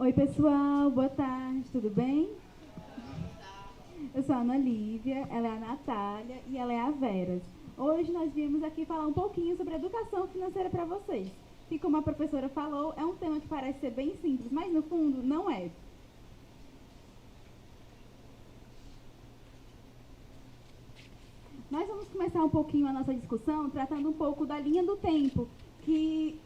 Oi, pessoal, boa tarde, tudo bem? Eu sou a Ana Lívia, ela é a Natália e ela é a Vera. Hoje nós viemos aqui falar um pouquinho sobre educação financeira para vocês. E como a professora falou, é um tema que parece ser bem simples, mas no fundo não é. Nós vamos começar um pouquinho a nossa discussão tratando um pouco da linha do tempo, que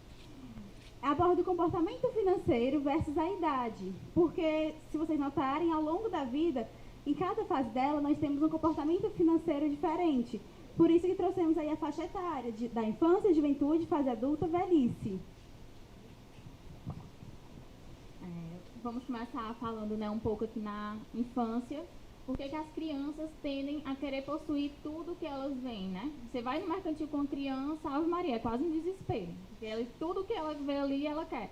aborda o comportamento financeiro versus a idade. Porque, se vocês notarem, ao longo da vida, em cada fase dela, nós temos um comportamento financeiro diferente. Por isso que trouxemos aí a faixa etária da infância, juventude, fase adulta, velhice. Vamos começar falando, né, um pouco aqui na infância. Por que as crianças tendem a querer possuir tudo que elas veem, né? Você vai no mercantil com a criança, Ave Maria, é quase um desespero. Porque tudo que ela vê ali, ela quer.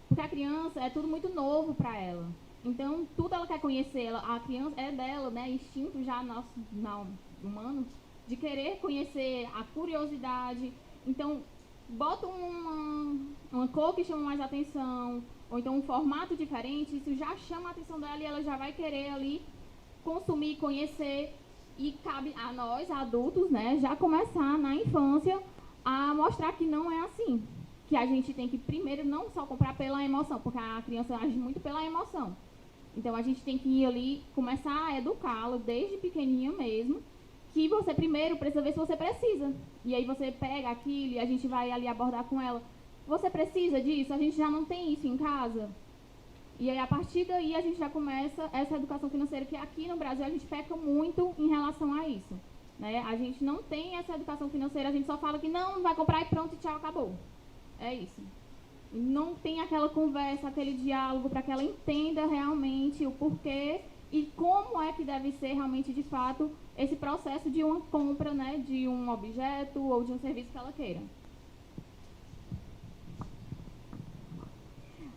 Porque a criança é tudo muito novo para ela. Então, tudo ela quer conhecer. A criança é dela, né? Instinto já nosso, não, humano, de querer conhecer, a curiosidade. Então, bota uma cor que chama mais atenção, ou então um formato diferente, isso já chama a atenção dela e ela já vai querer ali consumir, conhecer, e cabe a nós, adultos, né, já começar na infância a mostrar que não é assim, que a gente tem que primeiro não só comprar pela emoção, porque a criança age muito pela emoção. Então a gente tem que ir ali, começar a educá-lo desde pequenininha mesmo, que você primeiro precisa ver se você precisa. E aí você pega aquilo e a gente vai ali abordar com ela. Você precisa disso? A gente já não tem isso em casa? E aí, a partir daí, a gente já começa essa educação financeira, que aqui no Brasil a gente peca muito em relação a isso. Né? A gente não tem essa educação financeira, a gente só fala que não vai comprar e pronto, e tchau, acabou. É isso. E não tem aquela conversa, aquele diálogo para que ela entenda realmente o porquê e como é que deve ser realmente, de fato, esse processo de uma compra, né, de um objeto ou de um serviço que ela queira.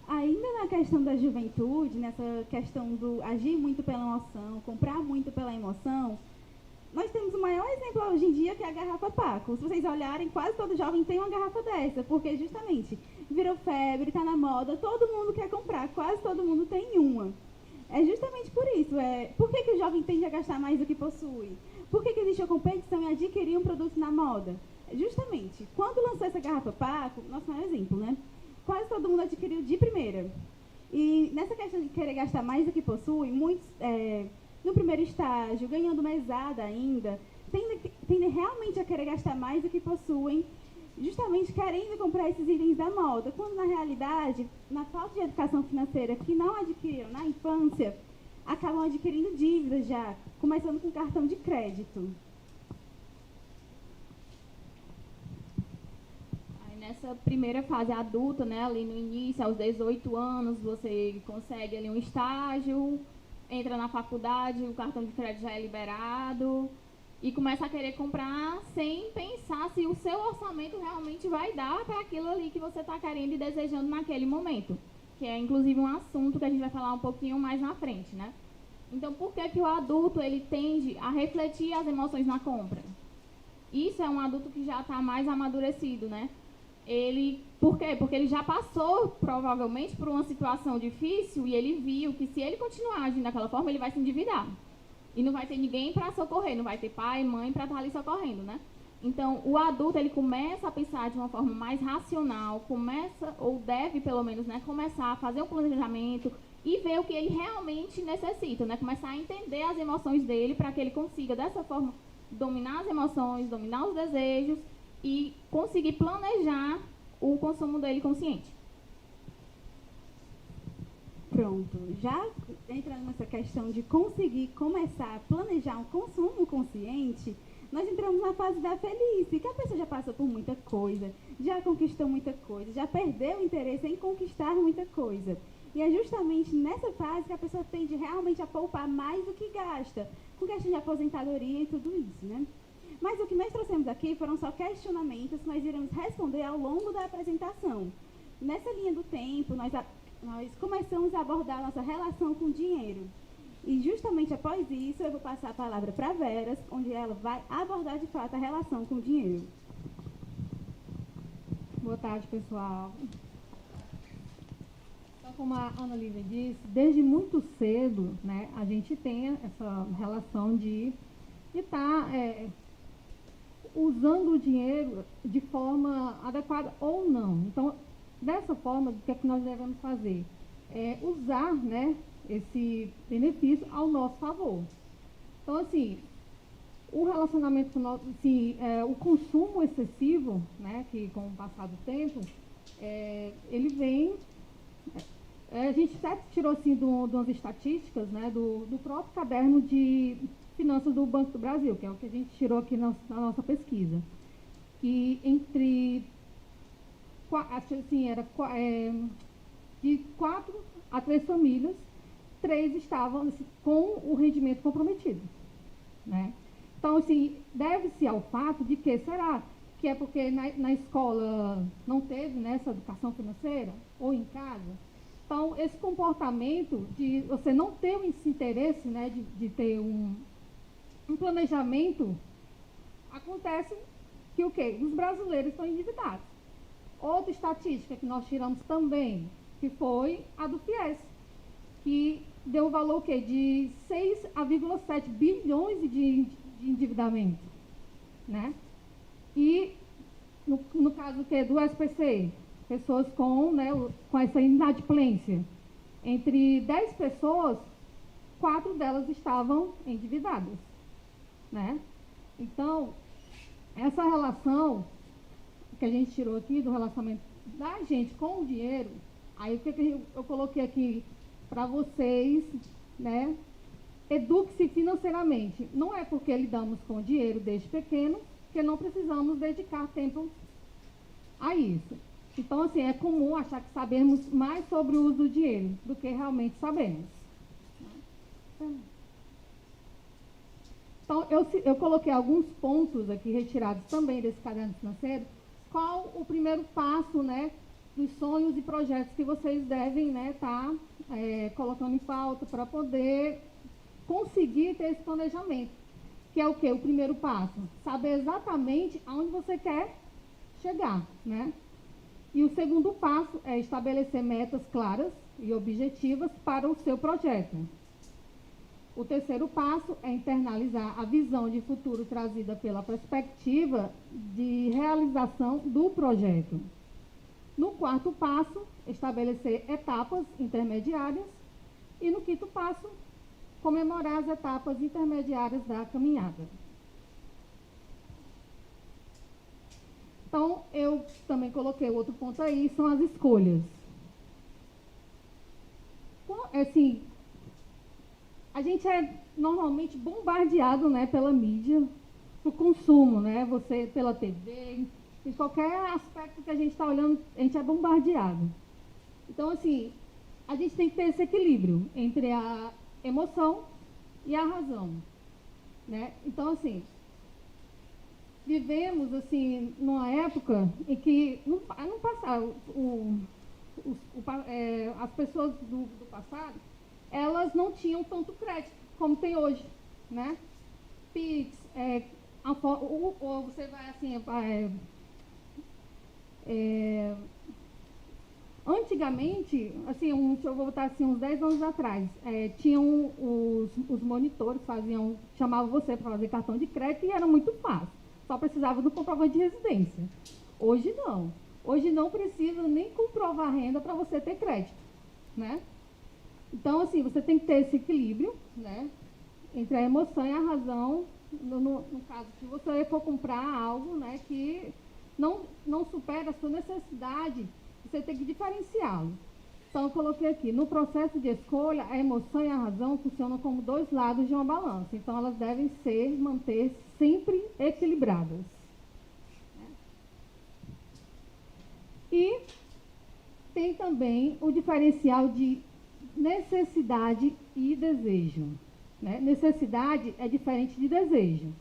Ainda na questão da juventude, nessa questão do agir muito pela emoção, comprar muito pela emoção, nós temos o maior exemplo hoje em dia, que é a garrafa Paco. Se vocês olharem, quase todo jovem tem uma garrafa dessa, porque justamente virou febre, está na moda, todo mundo quer comprar, quase todo mundo tem uma. É justamente por isso. Por que o jovem tende a gastar mais do que possui? Por que existe a competição em adquirir um produto na moda? Justamente, quando lançou essa garrafa Paco, nosso maior exemplo, né? Quase todo mundo adquiriu de primeira. E nessa questão de querer gastar mais do que possui, muitos, no primeiro estágio, ganhando mesada ainda, tendem realmente a querer gastar mais do que possuem, justamente querendo comprar esses itens da moda, quando na realidade, na falta de educação financeira que não adquiriram na infância, acabam adquirindo dívidas já, começando com cartão de crédito. Nessa primeira fase adulta, né, ali no início, aos 18 anos, você consegue ali um estágio, entra na faculdade, o cartão de crédito já é liberado e começa a querer comprar sem pensar se o seu orçamento realmente vai dar para aquilo ali que você está querendo e desejando naquele momento, que é inclusive um assunto que a gente vai falar um pouquinho mais na frente, né? Então, por que o adulto ele tende a refletir as emoções na compra? Isso é um adulto que já está mais amadurecido, né? Por quê? Porque ele já passou, provavelmente, por uma situação difícil e ele viu que se ele continuar agindo daquela forma, ele vai se endividar. E não vai ter ninguém para socorrer, não vai ter pai, mãe para estar ali socorrendo, né? Então, o adulto, ele começa a pensar de uma forma mais racional, começa, ou deve, pelo menos, né, começar a fazer um planejamento e ver o que ele realmente necessita, né? Começar a entender as emoções dele para que ele consiga, dessa forma, dominar as emoções, dominar os desejos e conseguir planejar o consumo dele consciente. Pronto, já entrando nessa questão de conseguir começar a planejar um consumo consciente, nós entramos na fase da velhice, que a pessoa já passou por muita coisa, já conquistou muita coisa, já perdeu o interesse em conquistar muita coisa. E é justamente nessa fase que a pessoa tende realmente a poupar mais do que gasta, com questão de aposentadoria e tudo isso, né? Mas o que nós trouxemos aqui foram só questionamentos que nós iremos responder ao longo da apresentação. Nessa linha do tempo, nós começamos a abordar a nossa relação com o dinheiro. E justamente após isso, eu vou passar a palavra para a Vera, onde ela vai abordar de fato a relação com o dinheiro. Boa tarde, pessoal. Então, como a Ana Lívia disse, desde muito cedo, né, a gente tem essa relação de estar usando o dinheiro de forma adequada ou não. Então, dessa forma, o que é que nós devemos fazer? Usar, né, esse benefício ao nosso favor. Então, assim, o relacionamento com nós, assim, o consumo excessivo, né, que com o passar do tempo, ele vem. A gente até tirou assim de umas estatísticas, né, do próprio caderno de finanças do Banco do Brasil, que é o que a gente tirou aqui na nossa pesquisa, que entre assim, de 4 a 3 famílias, 3 estavam assim, com o rendimento comprometido, né? Então, assim, deve-se ao fato de que, será que é porque na escola não teve, né, essa educação financeira, ou em casa? Então, esse comportamento de você não ter esse interesse, né, de ter um planejamento, acontece que o quê? Os brasileiros estão endividados. Outra estatística que nós tiramos também, que foi a do FIES, que deu um valor o quê? De 6,7 bilhões de endividamento, né? E no caso que do SPC, pessoas com, né, com essa inadimplência, entre 10 pessoas, 4 delas estavam endividadas, né? Então, essa relação que a gente tirou aqui do relacionamento da gente com o dinheiro, aí o que eu coloquei aqui para vocês, né? Eduque-se financeiramente. Não é porque lidamos com o dinheiro desde pequeno que não precisamos dedicar tempo a isso. Então, assim, é comum achar que sabemos mais sobre o uso do dinheiro do que realmente sabemos. Então, eu coloquei alguns pontos aqui retirados também desse caderno financeiro. Qual o primeiro passo, né, dos sonhos e projetos que vocês devem, né, estar colocando em pauta para poder conseguir ter esse planejamento? Que é o quê? O primeiro passo. Saber exatamente aonde você quer chegar, né? E o segundo passo é estabelecer metas claras e objetivas para o seu projeto. O terceiro passo é internalizar a visão de futuro trazida pela perspectiva de realização do projeto. No quarto passo, estabelecer etapas intermediárias. E no quinto passo, comemorar as etapas intermediárias da caminhada. Então, eu também coloquei outro ponto aí, são as escolhas. Assim, a gente é normalmente bombardeado, né, pela mídia, pro consumo, né, você pela TV, em qualquer aspecto que a gente está olhando, a gente é bombardeado. Então, assim, a gente tem que ter esse equilíbrio entre a emoção e a razão, né? Então, assim, vivemos, assim, numa época em que, no passado, as pessoas do passado, elas não tinham tanto crédito como tem hoje, né? Pix, ou você vai, assim, antigamente, assim, eu vou botar assim, uns 10 anos atrás, tinham os monitores, chamavam você para fazer cartão de crédito e era muito fácil. Só precisava do comprovante de residência. Hoje não. Hoje não precisa nem comprovar renda para você ter crédito, né? Então, assim, você tem que ter esse equilíbrio, né, entre a emoção e a razão, no caso, se você for comprar algo, né, que não supera a sua necessidade, você tem que diferenciá-lo. Então, eu coloquei aqui, no processo de escolha, a emoção e a razão funcionam como dois lados de uma balança. Então, elas devem manter sempre equilibradas. E tem também o diferencial de necessidade e desejo, né? Necessidade é diferente de desejo.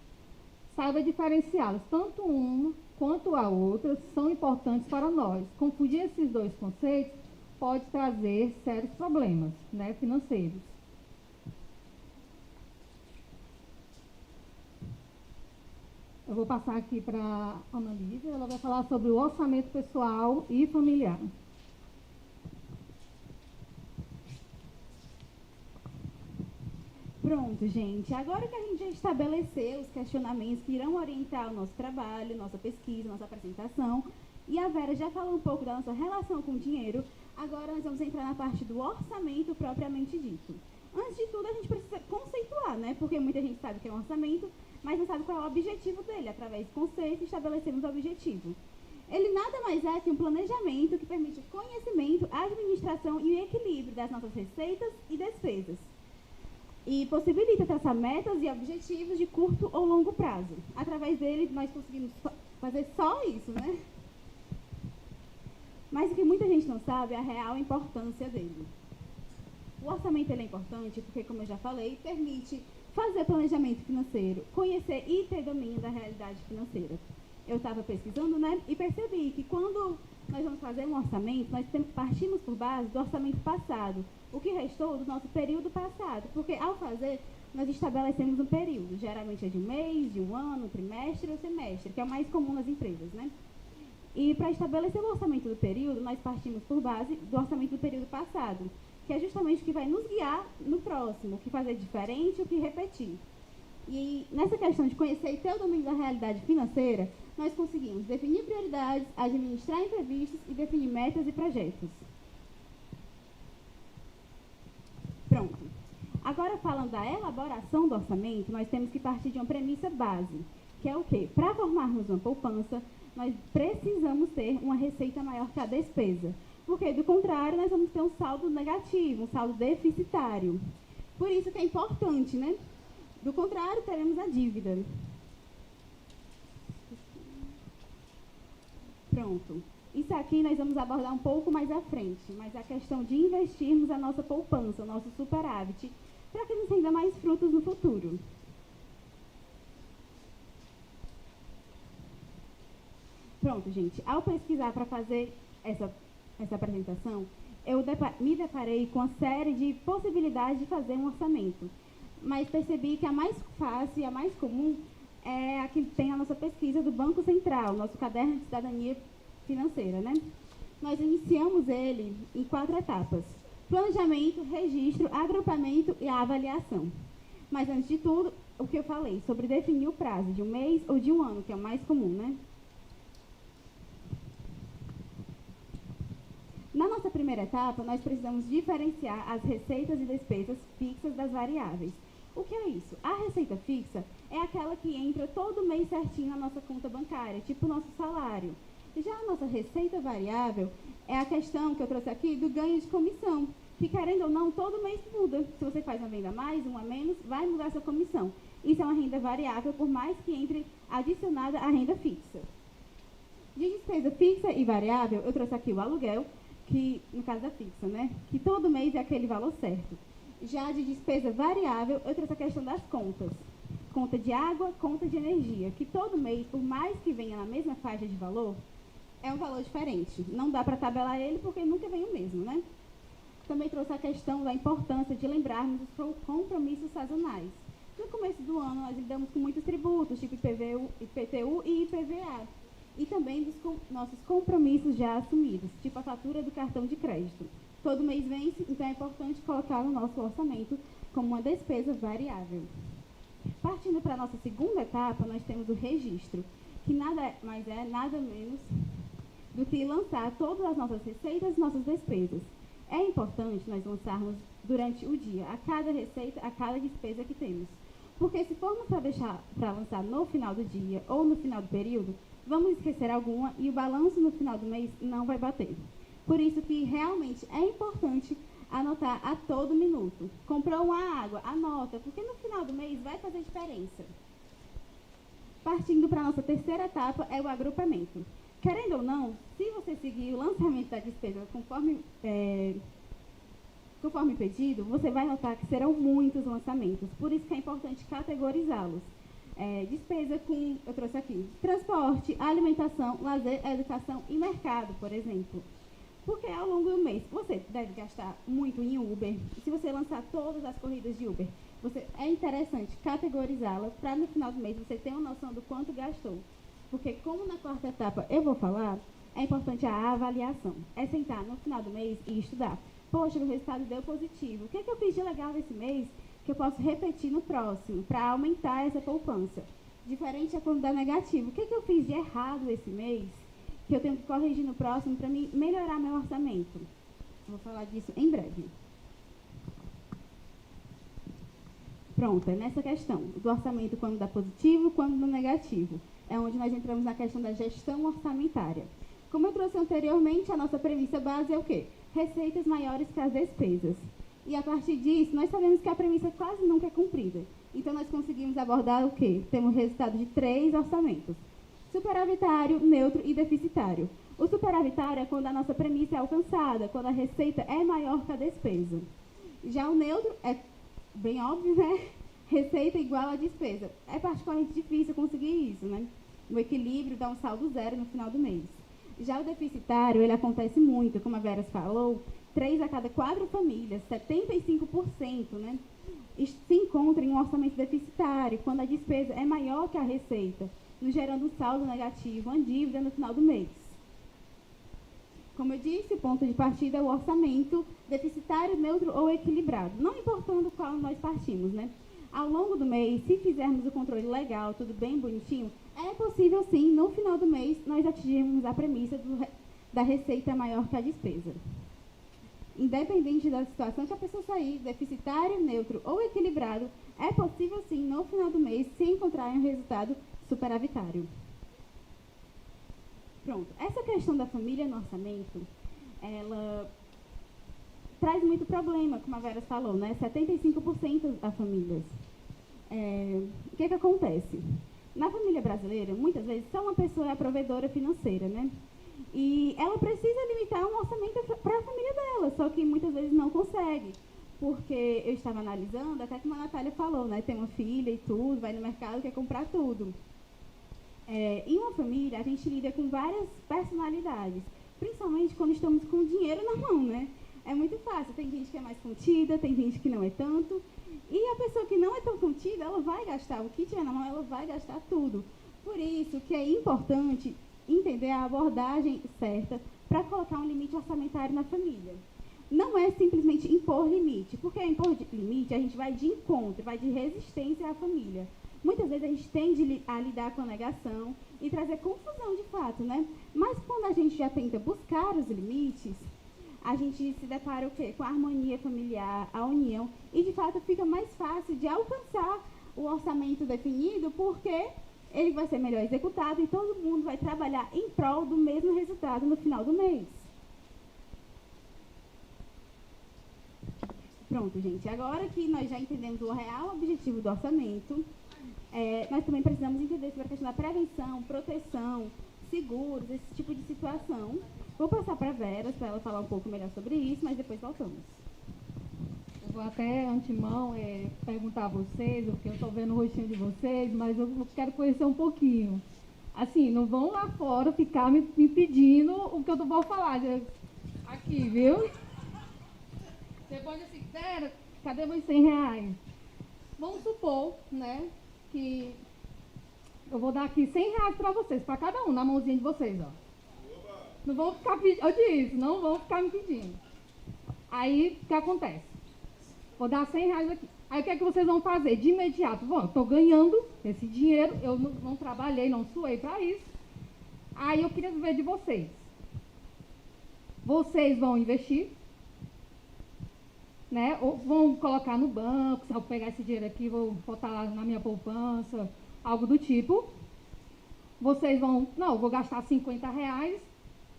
Saiba diferenciá-los. Tanto uma quanto a outra são importantes para nós. Confundir esses dois conceitos pode trazer sérios problemas, né, financeiros. Eu vou passar aqui para a Ana Lívia, ela vai falar sobre o orçamento pessoal e familiar. Pronto, gente. Agora que a gente já estabeleceu os questionamentos que irão orientar o nosso trabalho, nossa pesquisa, nossa apresentação, e a Vera já falou um pouco da nossa relação com o dinheiro, agora nós vamos entrar na parte do orçamento propriamente dito. Antes de tudo, a gente precisa conceituar, né? Porque muita gente sabe que é um orçamento, mas não sabe qual é o objetivo dele. Através do conceito, estabelecemos o objetivo. Ele nada mais é que um planejamento que permite o conhecimento, a administração e o equilíbrio das nossas receitas e despesas. E possibilita traçar metas e objetivos de curto ou longo prazo. Através dele, nós conseguimos fazer só isso, né? Mas o que muita gente não sabe é a real importância dele. O orçamento ele é importante porque, como eu já falei, permite fazer planejamento financeiro, conhecer e ter domínio da realidade financeira. Eu estava pesquisando, né, e percebi que quando nós vamos fazer um orçamento, nós partimos por base do orçamento passado, o que restou do nosso período passado, porque ao fazer, nós estabelecemos um período, geralmente é de um mês, de um ano, um trimestre ou semestre, que é o mais comum nas empresas, né? E para estabelecer o orçamento do período, nós partimos por base do orçamento do período passado, que é justamente o que vai nos guiar no próximo, o que fazer diferente, o que repetir. E nessa questão de conhecer e ter o domínio da realidade financeira, nós conseguimos definir prioridades, administrar imprevistos e definir metas e projetos. Pronto. Agora, falando da elaboração do orçamento, nós temos que partir de uma premissa base, que é o quê? Para formarmos uma poupança, nós precisamos ter uma receita maior que a despesa. Porque, do contrário, nós vamos ter um saldo negativo, um saldo deficitário. Por isso que é importante, né? Do contrário, teremos a dívida. Pronto. Isso aqui nós vamos abordar um pouco mais à frente, mas a questão de investirmos a nossa poupança, o nosso superávit, para que nos renda mais frutos no futuro. Pronto, gente. Ao pesquisar para fazer essa apresentação, eu me deparei com uma série de possibilidades de fazer um orçamento, mas percebi que a mais fácil e a mais comum é a que tem a nossa pesquisa do Banco Central, nosso caderno de cidadania financeira, né? Nós iniciamos ele em 4 etapas: planejamento, registro, agrupamento e a avaliação. Mas antes de tudo, o que eu falei sobre definir o prazo de um mês ou de um ano, que é o mais comum, né? Na nossa primeira etapa, nós precisamos diferenciar as receitas e despesas fixas das variáveis. O que é isso? A receita fixa é aquela que entra todo mês certinho na nossa conta bancária, tipo o nosso salário. Já a nossa receita variável é a questão que eu trouxe aqui do ganho de comissão, que querendo ou não, todo mês muda. Se você faz uma venda a mais, uma a menos, vai mudar a sua comissão. Isso é uma renda variável, por mais que entre adicionada à renda fixa. De despesa fixa e variável, eu trouxe aqui o aluguel, que no caso da fixa, né? Que todo mês é aquele valor certo. Já de despesa variável, eu trouxe a questão das contas. Conta de água, conta de energia, que todo mês, por mais que venha na mesma faixa de valor, é um valor diferente. Não dá para tabelar ele porque nunca vem o mesmo, né? Também trouxe a questão da importância de lembrarmos os compromissos sazonais. No começo do ano, nós lidamos com muitos tributos, tipo IPVU, IPTU e IPVA. E também dos nossos compromissos já assumidos, tipo a fatura do cartão de crédito. Todo mês vence, então é importante colocar no nosso orçamento como uma despesa variável. Partindo para a nossa segunda etapa, nós temos o registro, que nada mais é, nada menos do que lançar todas as nossas receitas e nossas despesas. É importante nós lançarmos durante o dia, a cada receita, a cada despesa que temos. Porque se formos para lançar no final do dia ou no final do período, vamos esquecer alguma e o balanço no final do mês não vai bater. Por isso que realmente é importante anotar a todo minuto. Comprou uma água, anota, porque no final do mês vai fazer diferença. Partindo para a nossa terceira etapa, é o agrupamento. Querendo ou não, se você seguir o lançamento da despesa conforme pedido, você vai notar que serão muitos lançamentos. Por isso que é importante categorizá-los. Despesa com, eu trouxe aqui, transporte, alimentação, lazer, educação e mercado, por exemplo. Porque ao longo do mês, você deve gastar muito em Uber. Se você lançar todas as corridas de Uber, é interessante categorizá-la para no final do mês você ter uma noção do quanto gastou. Porque como na quarta etapa eu vou falar, é importante a avaliação. É sentar no final do mês e estudar. Poxa, o resultado deu positivo. O que é que eu fiz de legal nesse mês que eu posso repetir no próximo, para aumentar essa poupança. Diferente é quando dá negativo. O que eu fiz de errado esse mês, que eu tenho que corrigir no próximo para melhorar meu orçamento? Vou falar disso em breve. Pronto, é nessa questão do orçamento quando dá positivo, quando dá negativo. É onde nós entramos na questão da gestão orçamentária. Como eu trouxe anteriormente, a nossa premissa base é o quê? Receitas maiores que as despesas. E a partir disso, nós sabemos que a premissa quase nunca é cumprida. Então, nós conseguimos abordar o quê? Temos resultado de 3 orçamentos: superavitário, neutro e deficitário. O superavitário é quando a nossa premissa é alcançada, quando a receita é maior que a despesa. Já o neutro é bem óbvio, né? Receita igual a despesa. É particularmente difícil conseguir isso, né? O equilíbrio dá um saldo zero no final do mês. Já o deficitário, ele acontece muito, como a Vera falou, 3 a cada 4 famílias, 75%, né? Se encontra em um orçamento deficitário, quando a despesa é maior que a receita, nos gerando um saldo negativo, uma dívida no final do mês. Como eu disse, o ponto de partida é o orçamento deficitário, neutro ou equilibrado, não importando qual nós partimos, né? Ao longo do mês, se fizermos o controle legal, tudo bem bonitinho, é possível sim, no final do mês, nós atingirmos a premissa da receita maior que a despesa. Independente da situação que a pessoa sair, deficitário, neutro ou equilibrado, é possível sim, no final do mês, se encontrar um resultado superavitário. Pronto, essa questão da família no orçamento, ela traz muito problema, como a Vera falou, né? 75% das famílias. O que acontece? Na família brasileira, muitas vezes, só uma pessoa é a provedora financeira, né? E ela precisa limitar um orçamento para a família dela, só que muitas vezes não consegue. Porque eu estava analisando, até como a Natália falou, né? Tem uma filha e tudo, vai no mercado, quer comprar tudo. Em uma família, a gente lida com várias personalidades, principalmente quando estamos com dinheiro na mão, né? É muito fácil, tem gente que é mais contida, tem gente que não é tanto. E a pessoa que não é tão contida, ela vai gastar o que tiver na mão, ela vai gastar tudo. Por isso que é importante entender a abordagem certa para colocar um limite orçamentário na família. Não é simplesmente impor limite, porque ao impor limite a gente vai de encontro, vai de resistência à família. Muitas vezes a gente tende a lidar com a negação e trazer confusão de fato, né? Mas quando a gente já tenta buscar os limites, a gente se depara o quê? Com a harmonia familiar, a união, e de fato fica mais fácil de alcançar o orçamento definido, porque ele vai ser melhor executado e todo mundo vai trabalhar em prol do mesmo resultado no final do mês. Pronto, gente. Agora que nós já entendemos o real objetivo do orçamento, nós também precisamos entender sobre a questão da prevenção, proteção, seguros, esse tipo de situação. Vou passar para a Vera, para ela falar um pouco melhor sobre isso, mas depois voltamos. Eu vou até, antemão, perguntar a vocês, porque eu estou vendo o rostinho de vocês, mas eu quero conhecer um pouquinho. Assim, não vão lá fora ficar me pedindo o que eu vou falar. Aqui, viu? Você pode assim, Vera, cadê meus R$100? Vamos supor, né, que eu vou dar aqui R$100 para vocês, para cada um, na mãozinha de vocês, ó. Não vão ficar pedindo, eu disse, não vão ficar me pedindo. Aí, o que acontece? Vou dar R$100 aqui. Aí, o que é que vocês vão fazer? De imediato, bom, eu estou ganhando esse dinheiro, eu não trabalhei, não suei para isso. Aí, eu queria ver de vocês. Vocês vão investir, né? Ou vão colocar no banco, se eu pegar esse dinheiro aqui, vou botar lá na minha poupança, algo do tipo. Vocês vão, não, eu vou gastar R$50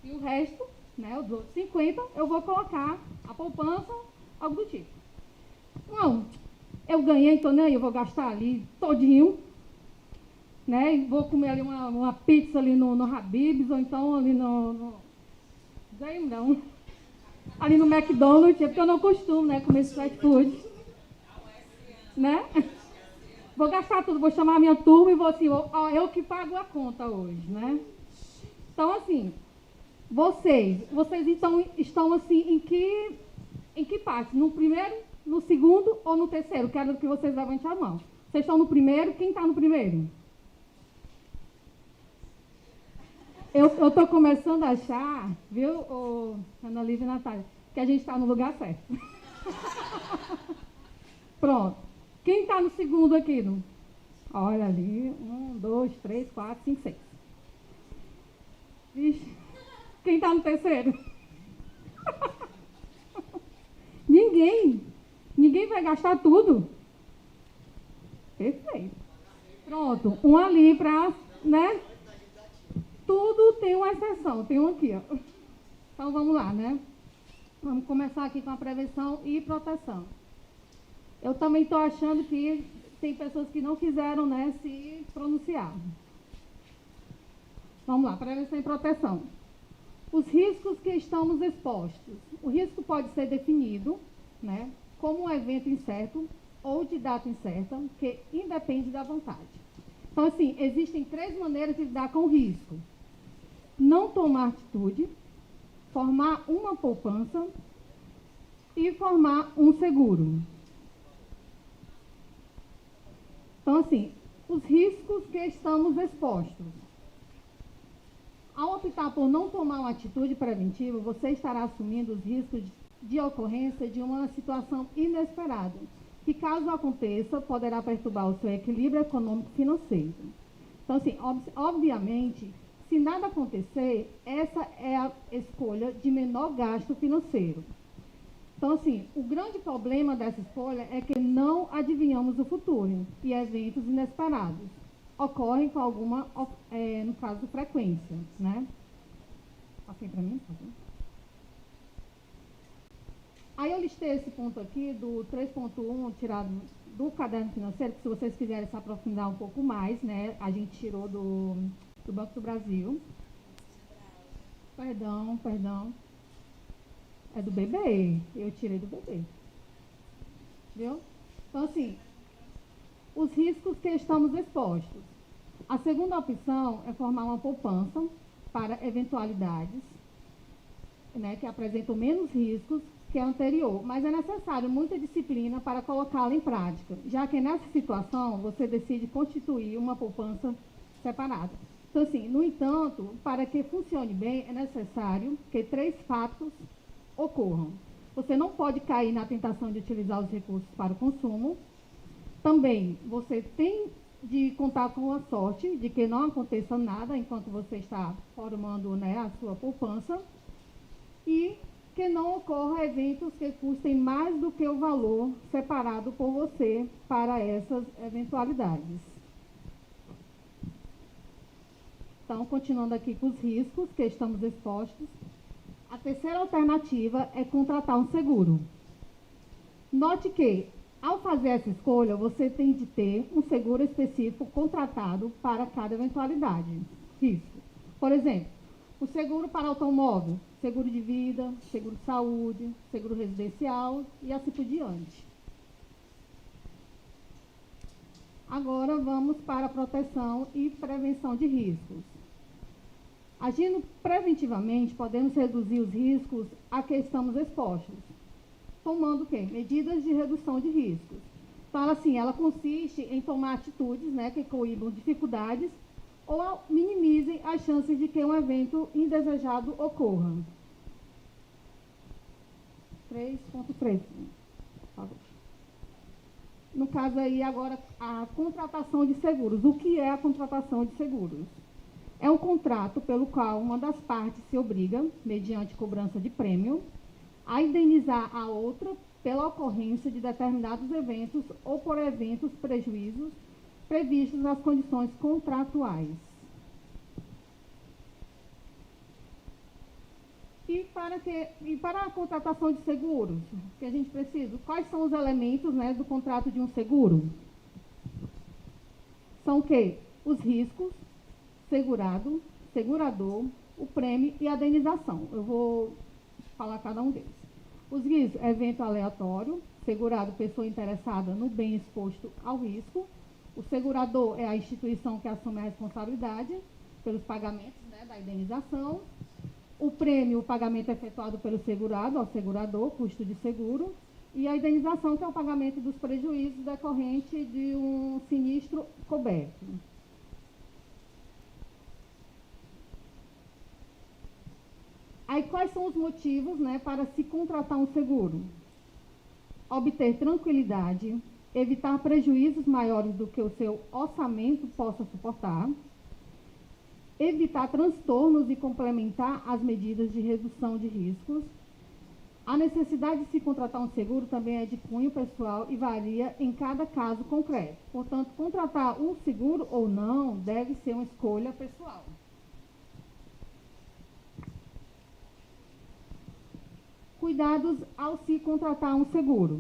e o resto, né, os outros 50, eu vou colocar a poupança, algo do tipo. Não, eu ganhei, então nem eu vou gastar ali todinho, né, e vou comer ali uma pizza ali no Habib's, ou então ali ganhei não. Ali no McDonald's, porque eu não costumo, né, comer esse fast food. Né? Vou gastar tudo, vou chamar a minha turma e vou assim, ó, eu que pago a conta hoje, né? Então, assim, vocês então estão assim, em que parte? No primeiro, no segundo ou no terceiro? Quero que vocês levantem a mão. Vocês estão no primeiro? Quem está no primeiro? Eu estou começando a achar, viu, Ana Lívia e Natália, que a gente está no lugar certo. Pronto. Quem está no segundo aqui? Olha ali, 1, 2, 3, 4, 5, 6. Vixe. Quem está no terceiro? Ninguém. Ninguém vai gastar tudo. Perfeito. Pronto. Um ali para, né? Tudo tem uma exceção. Tem um aqui, ó. Então, vamos lá, né? Vamos começar aqui com a prevenção e proteção. Eu também estou achando que tem pessoas que não quiseram, né, se pronunciar. Vamos lá, prevenção e proteção. Os riscos que estamos expostos. O risco pode ser definido, né, como um evento incerto ou de data incerta, que independe da vontade. Então, assim, existem 3 maneiras de lidar com o risco. Não tomar atitude, formar uma poupança e formar um seguro. Então, assim, os riscos que estamos expostos. Ao optar por não tomar uma atitude preventiva, você estará assumindo os riscos de ocorrência de uma situação inesperada, que, caso aconteça, poderá perturbar o seu equilíbrio econômico e financeiro. Então, assim, obviamente, se nada acontecer, essa é a escolha de menor gasto financeiro. Então, assim, o grande problema dessa escolha é que não adivinhamos o futuro e eventos inesperados ocorrem com alguma, no caso, frequência, né? Passei para mim, por favor. Aí eu listei esse ponto aqui do 3.1, tirado do caderno financeiro, que se vocês quiserem se aprofundar um pouco mais, né? A gente tirou do Banco do Brasil. Perdão. É do bebê. Eu tirei do bebê. Viu? Então, assim, os riscos que estamos expostos. A segunda opção é formar uma poupança para eventualidades, né, que apresentam menos riscos que a anterior, mas é necessário muita disciplina para colocá-la em prática, já que nessa situação você decide constituir uma poupança separada. Então, assim, no entanto, para que funcione bem, é necessário que 3 fatos ocorram. Você não pode cair na tentação de utilizar os recursos para o consumo. Também, você tem de contar com a sorte de que não aconteça nada enquanto você está formando, né, a sua poupança. E que não ocorra eventos que custem mais do que o valor separado por você para essas eventualidades. Então, continuando aqui com os riscos que estamos expostos. A terceira alternativa é contratar um seguro. Note que, ao fazer essa escolha, você tem de ter um seguro específico contratado para cada eventualidade, risco. Por exemplo, o seguro para automóvel, seguro de vida, seguro de saúde, seguro residencial e assim por diante. Agora vamos para a proteção e prevenção de riscos. Agindo preventivamente, podemos reduzir os riscos a que estamos expostos, tomando o quê? Medidas de redução de riscos. Então, assim, ela consiste em tomar atitudes, né, que coíbam dificuldades ou minimizem as chances de que um evento indesejado ocorra. 3.3, por favor. No caso aí, agora, a contratação de seguros. O que é a contratação de seguros? É um contrato pelo qual uma das partes se obriga, mediante cobrança de prêmio, a indenizar a outra pela ocorrência de determinados eventos ou por eventos prejuízos previstos nas condições contratuais. E para a contratação de seguros, que a gente precisa, quais são os elementos, né, do contrato de um seguro? São o quê? Os riscos, segurado, segurador, o prêmio e a indenização. Eu vou falar cada um deles. Os riscos, evento aleatório, segurado, pessoa interessada no bem exposto ao risco. O segurador é a instituição que assume a responsabilidade pelos pagamentos, né, da indenização. O prêmio, o pagamento efetuado pelo segurado ao segurador, custo de seguro. E a indenização, que é o pagamento dos prejuízos decorrentes de um sinistro coberto. Aí, quais são os motivos, né, para se contratar um seguro? Obter tranquilidade, evitar prejuízos maiores do que o seu orçamento possa suportar, evitar transtornos e complementar as medidas de redução de riscos. A necessidade de se contratar um seguro também é de cunho pessoal e varia em cada caso concreto. Portanto, contratar um seguro ou não deve ser uma escolha pessoal. Cuidados ao se contratar um seguro.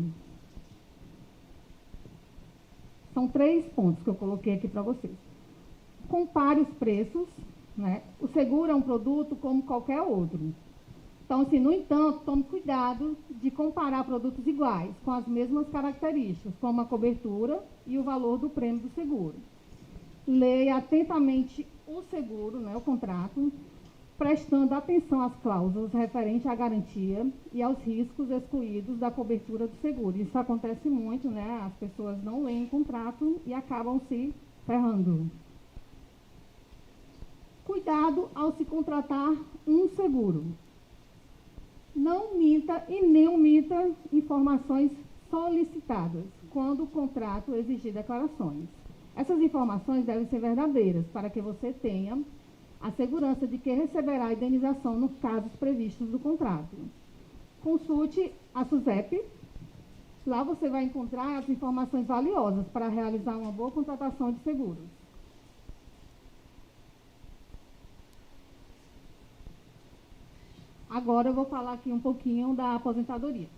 São 3 pontos que eu coloquei aqui para vocês. Compare os preços, né? O seguro é um produto como qualquer outro. Então, assim, no entanto, tome cuidado de comparar produtos iguais, com as mesmas características, como a cobertura e o valor do prêmio do seguro. Leia atentamente o seguro, né, o contrato, prestando atenção às cláusulas referentes à garantia e aos riscos excluídos da cobertura do seguro. Isso acontece muito, né? As pessoas não leem o contrato e acabam se ferrando. Cuidado ao se contratar um seguro. Não minta e nem omita informações solicitadas quando o contrato exigir declarações. Essas informações devem ser verdadeiras para que você tenha a segurança de que receberá a indenização nos casos previstos do contrato. Consulte a SUSEP. Lá você vai encontrar as informações valiosas para realizar uma boa contratação de seguros. Agora eu vou falar aqui um pouquinho da aposentadoria.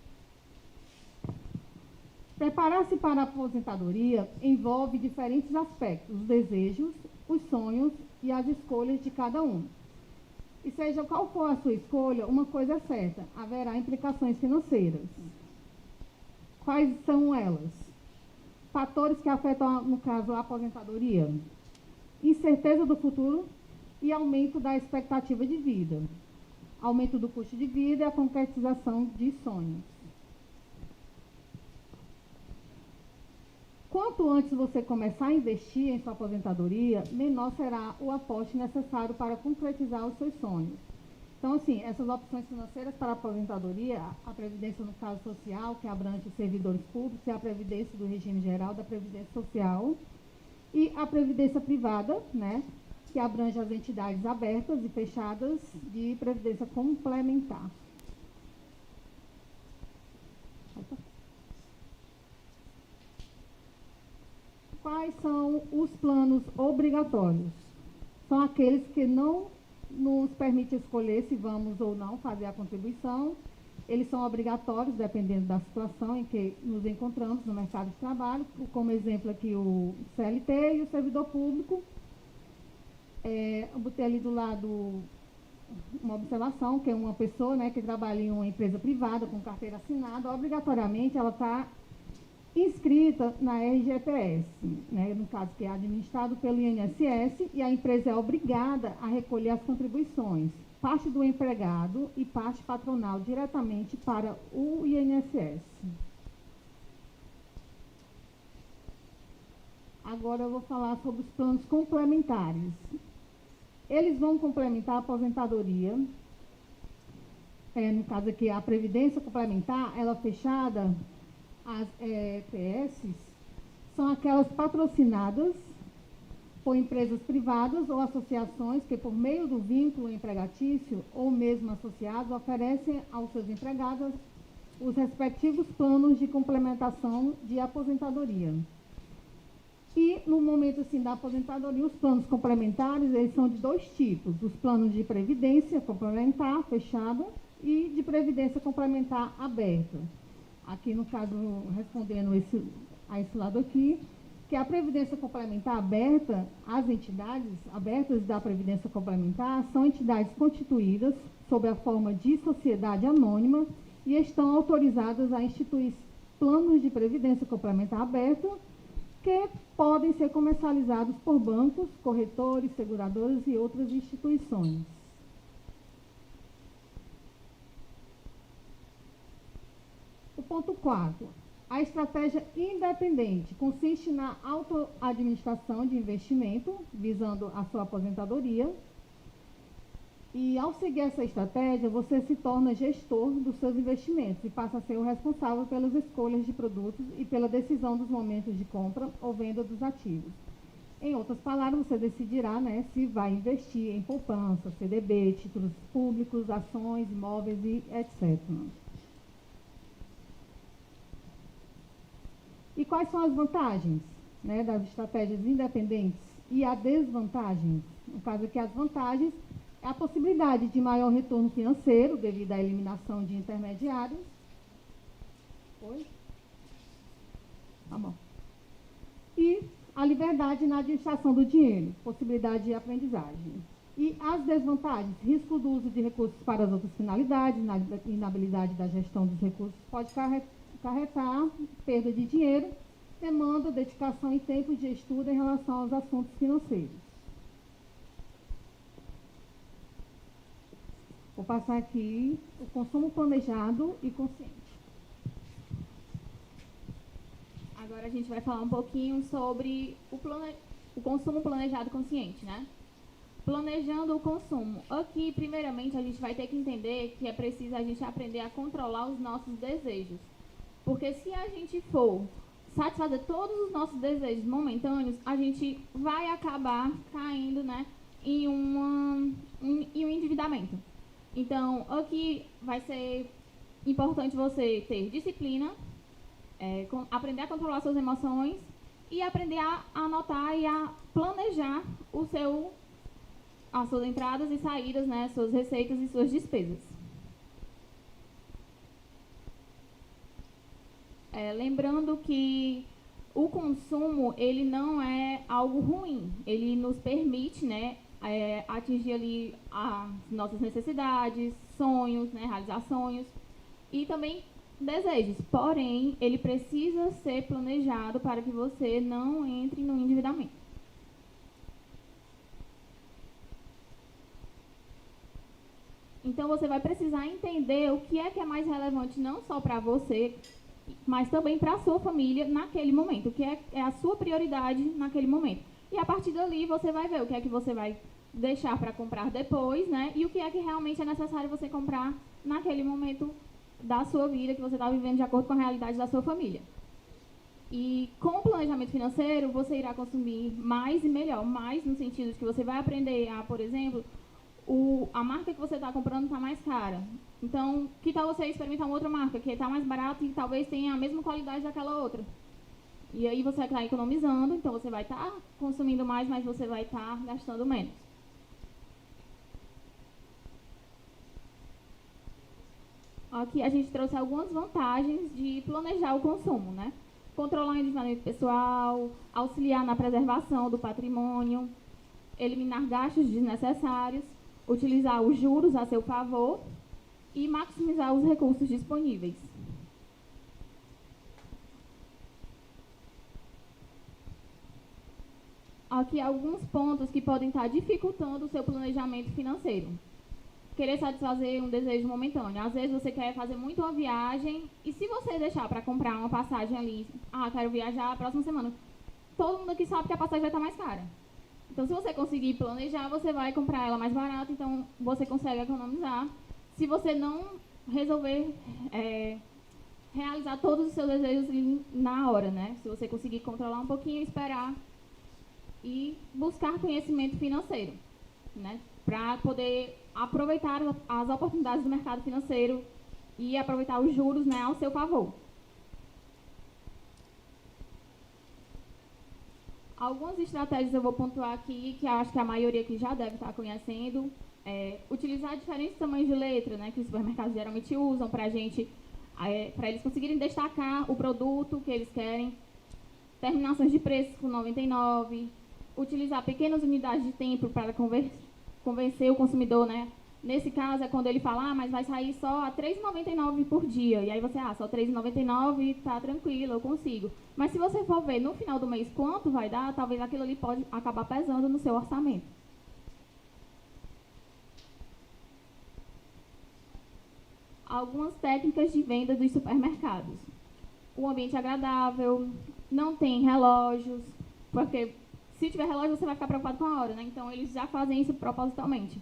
Preparar-se para a aposentadoria envolve diferentes aspectos, os desejos, os sonhos e as escolhas de cada um. E seja qual for a sua escolha, uma coisa é certa, haverá implicações financeiras. Quais são elas? Fatores que afetam, no caso, a aposentadoria: incerteza do futuro e aumento da expectativa de vida. Aumento do custo de vida e a concretização de sonhos. Quanto antes você começar a investir em sua aposentadoria, menor será o aporte necessário para concretizar os seus sonhos. Então, assim, essas opções financeiras para a aposentadoria, a previdência no caso social, que abrange os servidores públicos, e a previdência do regime geral da previdência social, e a previdência privada, né, que abrange as entidades abertas e fechadas de previdência complementar. Quais são os planos obrigatórios? São aqueles que não nos permitem escolher se vamos ou não fazer a contribuição. Eles são obrigatórios, dependendo da situação em que nos encontramos no mercado de trabalho, como exemplo aqui o CLT e o servidor público. Eu botei ali do lado uma observação, que é uma pessoa, né, que trabalha em uma empresa privada com carteira assinada, obrigatoriamente ela está inscrita na RGPS, né, no caso que é administrado pelo INSS, e a empresa é obrigada a recolher as contribuições, parte do empregado e parte patronal, diretamente para o INSS. Agora eu vou falar sobre os planos complementares. Eles vão complementar a aposentadoria. No caso aqui, a previdência complementar, ela fechada, as EPS, são aquelas patrocinadas por empresas privadas ou associações que, por meio do vínculo empregatício ou mesmo associados, oferecem aos seus empregados os respectivos planos de complementação de aposentadoria. E, no momento assim, da aposentadoria, os planos complementares, eles são de 2 tipos: os planos de previdência complementar, fechada, e de previdência complementar aberta. Aqui, no caso, respondendo a esse lado aqui, que a previdência complementar aberta, as entidades abertas da previdência complementar são entidades constituídas sob a forma de sociedade anônima e estão autorizadas a instituir planos de previdência complementar aberta que podem ser comercializados por bancos, corretores, seguradoras e outras instituições. O ponto 4. A estratégia independente consiste na autoadministração de investimento, visando a sua aposentadoria. E ao seguir essa estratégia, você se torna gestor dos seus investimentos e passa a ser o responsável pelas escolhas de produtos e pela decisão dos momentos de compra ou venda dos ativos. Em outras palavras, você decidirá, né, se vai investir em poupança, CDB, títulos públicos, ações, imóveis e etc. E quais são as vantagens, né, das estratégias independentes e as desvantagens? No caso aqui, as vantagens é a possibilidade de maior retorno financeiro devido à eliminação de intermediários. Oi? Tá bom. E a liberdade na administração do dinheiro, possibilidade de aprendizagem. E as desvantagens, risco do uso de recursos para as outras finalidades, inabilidade da gestão dos recursos pode acarretar perda de dinheiro, demanda, dedicação e tempo de estudo em relação aos assuntos financeiros. Vou passar aqui o consumo planejado e consciente. Agora a gente vai falar um pouquinho sobre o consumo planejado consciente, né? Planejando o consumo. Aqui, primeiramente, a gente vai ter que entender que é preciso a gente aprender a controlar os nossos desejos. Porque se a gente for satisfazer todos os nossos desejos momentâneos, a gente vai acabar caindo, né, em um endividamento. Então, aqui vai ser importante você ter disciplina, aprender a controlar suas emoções e aprender a anotar e a planejar as suas entradas e saídas, né, suas receitas e suas despesas. Lembrando que o consumo, ele não é algo ruim, ele nos permite, né, atingir ali as nossas necessidades, sonhos, né, realizar sonhos e também desejos. Porém, ele precisa ser planejado para que você não entre no endividamento. Então, você vai precisar entender o que é mais relevante não só para você, mas também para a sua família naquele momento, o que é a sua prioridade naquele momento. E a partir dali você vai ver o que é que você vai deixar para comprar depois, né? E o que é que realmente é necessário você comprar naquele momento da sua vida, que você está vivendo de acordo com a realidade da sua família. E com o planejamento financeiro, você irá consumir mais e melhor, mais no sentido de que você vai aprender a, por exemplo, a marca que você está comprando está mais cara. Então, que tal você experimentar uma outra marca que está mais barata e talvez tenha a mesma qualidade daquela outra? E aí você vai estar economizando, então você vai estar consumindo mais, mas você vai estar gastando menos. Aqui a gente trouxe algumas vantagens de planejar o consumo, né? Controlar o endividamento pessoal, auxiliar na preservação do patrimônio, eliminar gastos desnecessários, utilizar os juros a seu favor e maximizar os recursos disponíveis. Aqui alguns pontos que podem estar dificultando o seu planejamento financeiro. Querer satisfazer um desejo momentâneo. Às vezes você quer fazer muito uma viagem e se você deixar para comprar uma passagem ali, quero viajar a próxima semana, todo mundo aqui sabe que a passagem vai estar mais cara. Então, se você conseguir planejar, você vai comprar ela mais barata, então você consegue economizar. Se você não resolver realizar todos os seus desejos na hora, né? Se você conseguir controlar um pouquinho, esperar e buscar conhecimento financeiro, né? Para poder aproveitar as oportunidades do mercado financeiro e aproveitar os juros, né, ao seu favor. Algumas estratégias eu vou pontuar aqui, que acho que a maioria aqui já deve estar conhecendo. Utilizar diferentes tamanhos de letra, né, que os supermercados geralmente usam para para eles conseguirem destacar o produto que eles querem. Terminações de preços com 99. Utilizar pequenas unidades de tempo para convencer o consumidor, né? Nesse caso é quando ele fala, mas vai sair só a R$ 3,99 por dia. E aí você, só R$ 3,99, tá tranquilo, eu consigo. Mas se você for ver no final do mês quanto vai dar, talvez aquilo ali pode acabar pesando no seu orçamento. Algumas técnicas de venda dos supermercados. O ambiente agradável, não tem relógios, porque se tiver relógio você vai ficar preocupado com a hora, né? Então eles já fazem isso propositalmente.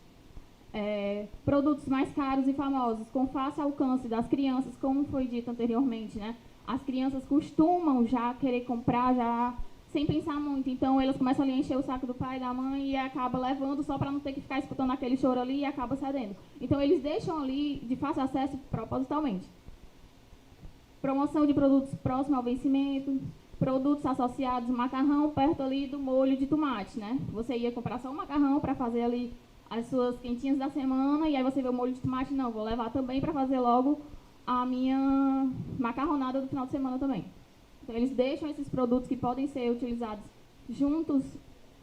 produtos mais caros e famosos, com fácil alcance das crianças, como foi dito anteriormente, né? As crianças costumam já querer comprar já sem pensar muito, então elas começam ali a encher o saco do pai, da mãe e acaba levando só para não ter que ficar escutando aquele choro ali e acaba cedendo. Então eles deixam ali de fácil acesso propositalmente. Promoção de produtos próximos ao vencimento, produtos associados, macarrão perto ali do molho de tomate, né? Você ia comprar só o macarrão para fazer ali as suas quentinhas da semana e aí você vê o molho de tomate, não, vou levar também para fazer logo a minha macarronada do final de semana também. Então eles deixam esses produtos que podem ser utilizados juntos,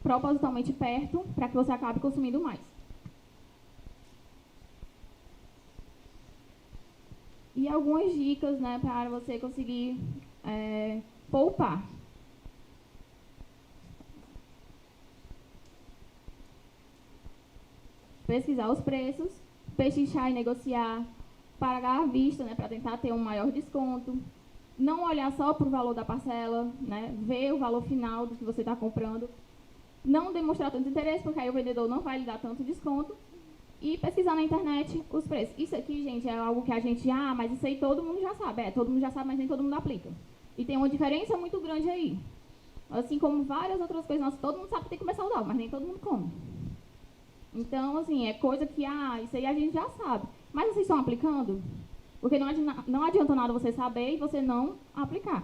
propositalmente perto, para que você acabe consumindo mais. E algumas dicas, né, para você conseguir poupar. Pesquisar os preços, pechinchar e negociar, pagar à vista, né, para tentar ter um maior desconto. Não olhar só para o valor da parcela, né, ver o valor final do que você está comprando. Não demonstrar tanto interesse, porque aí o vendedor não vai lhe dar tanto desconto. E pesquisar na internet os preços. Isso aqui, gente, é algo que a gente... mas isso aí todo mundo já sabe. Todo mundo já sabe, mas nem todo mundo aplica. E tem uma diferença muito grande aí. Assim como várias outras coisas nossas, todo mundo sabe que tem que comer saudável, mas nem todo mundo come. Então, assim, é coisa que, isso aí a gente já sabe. Mas vocês estão aplicando? Porque não adianta nada você saber e você não aplicar.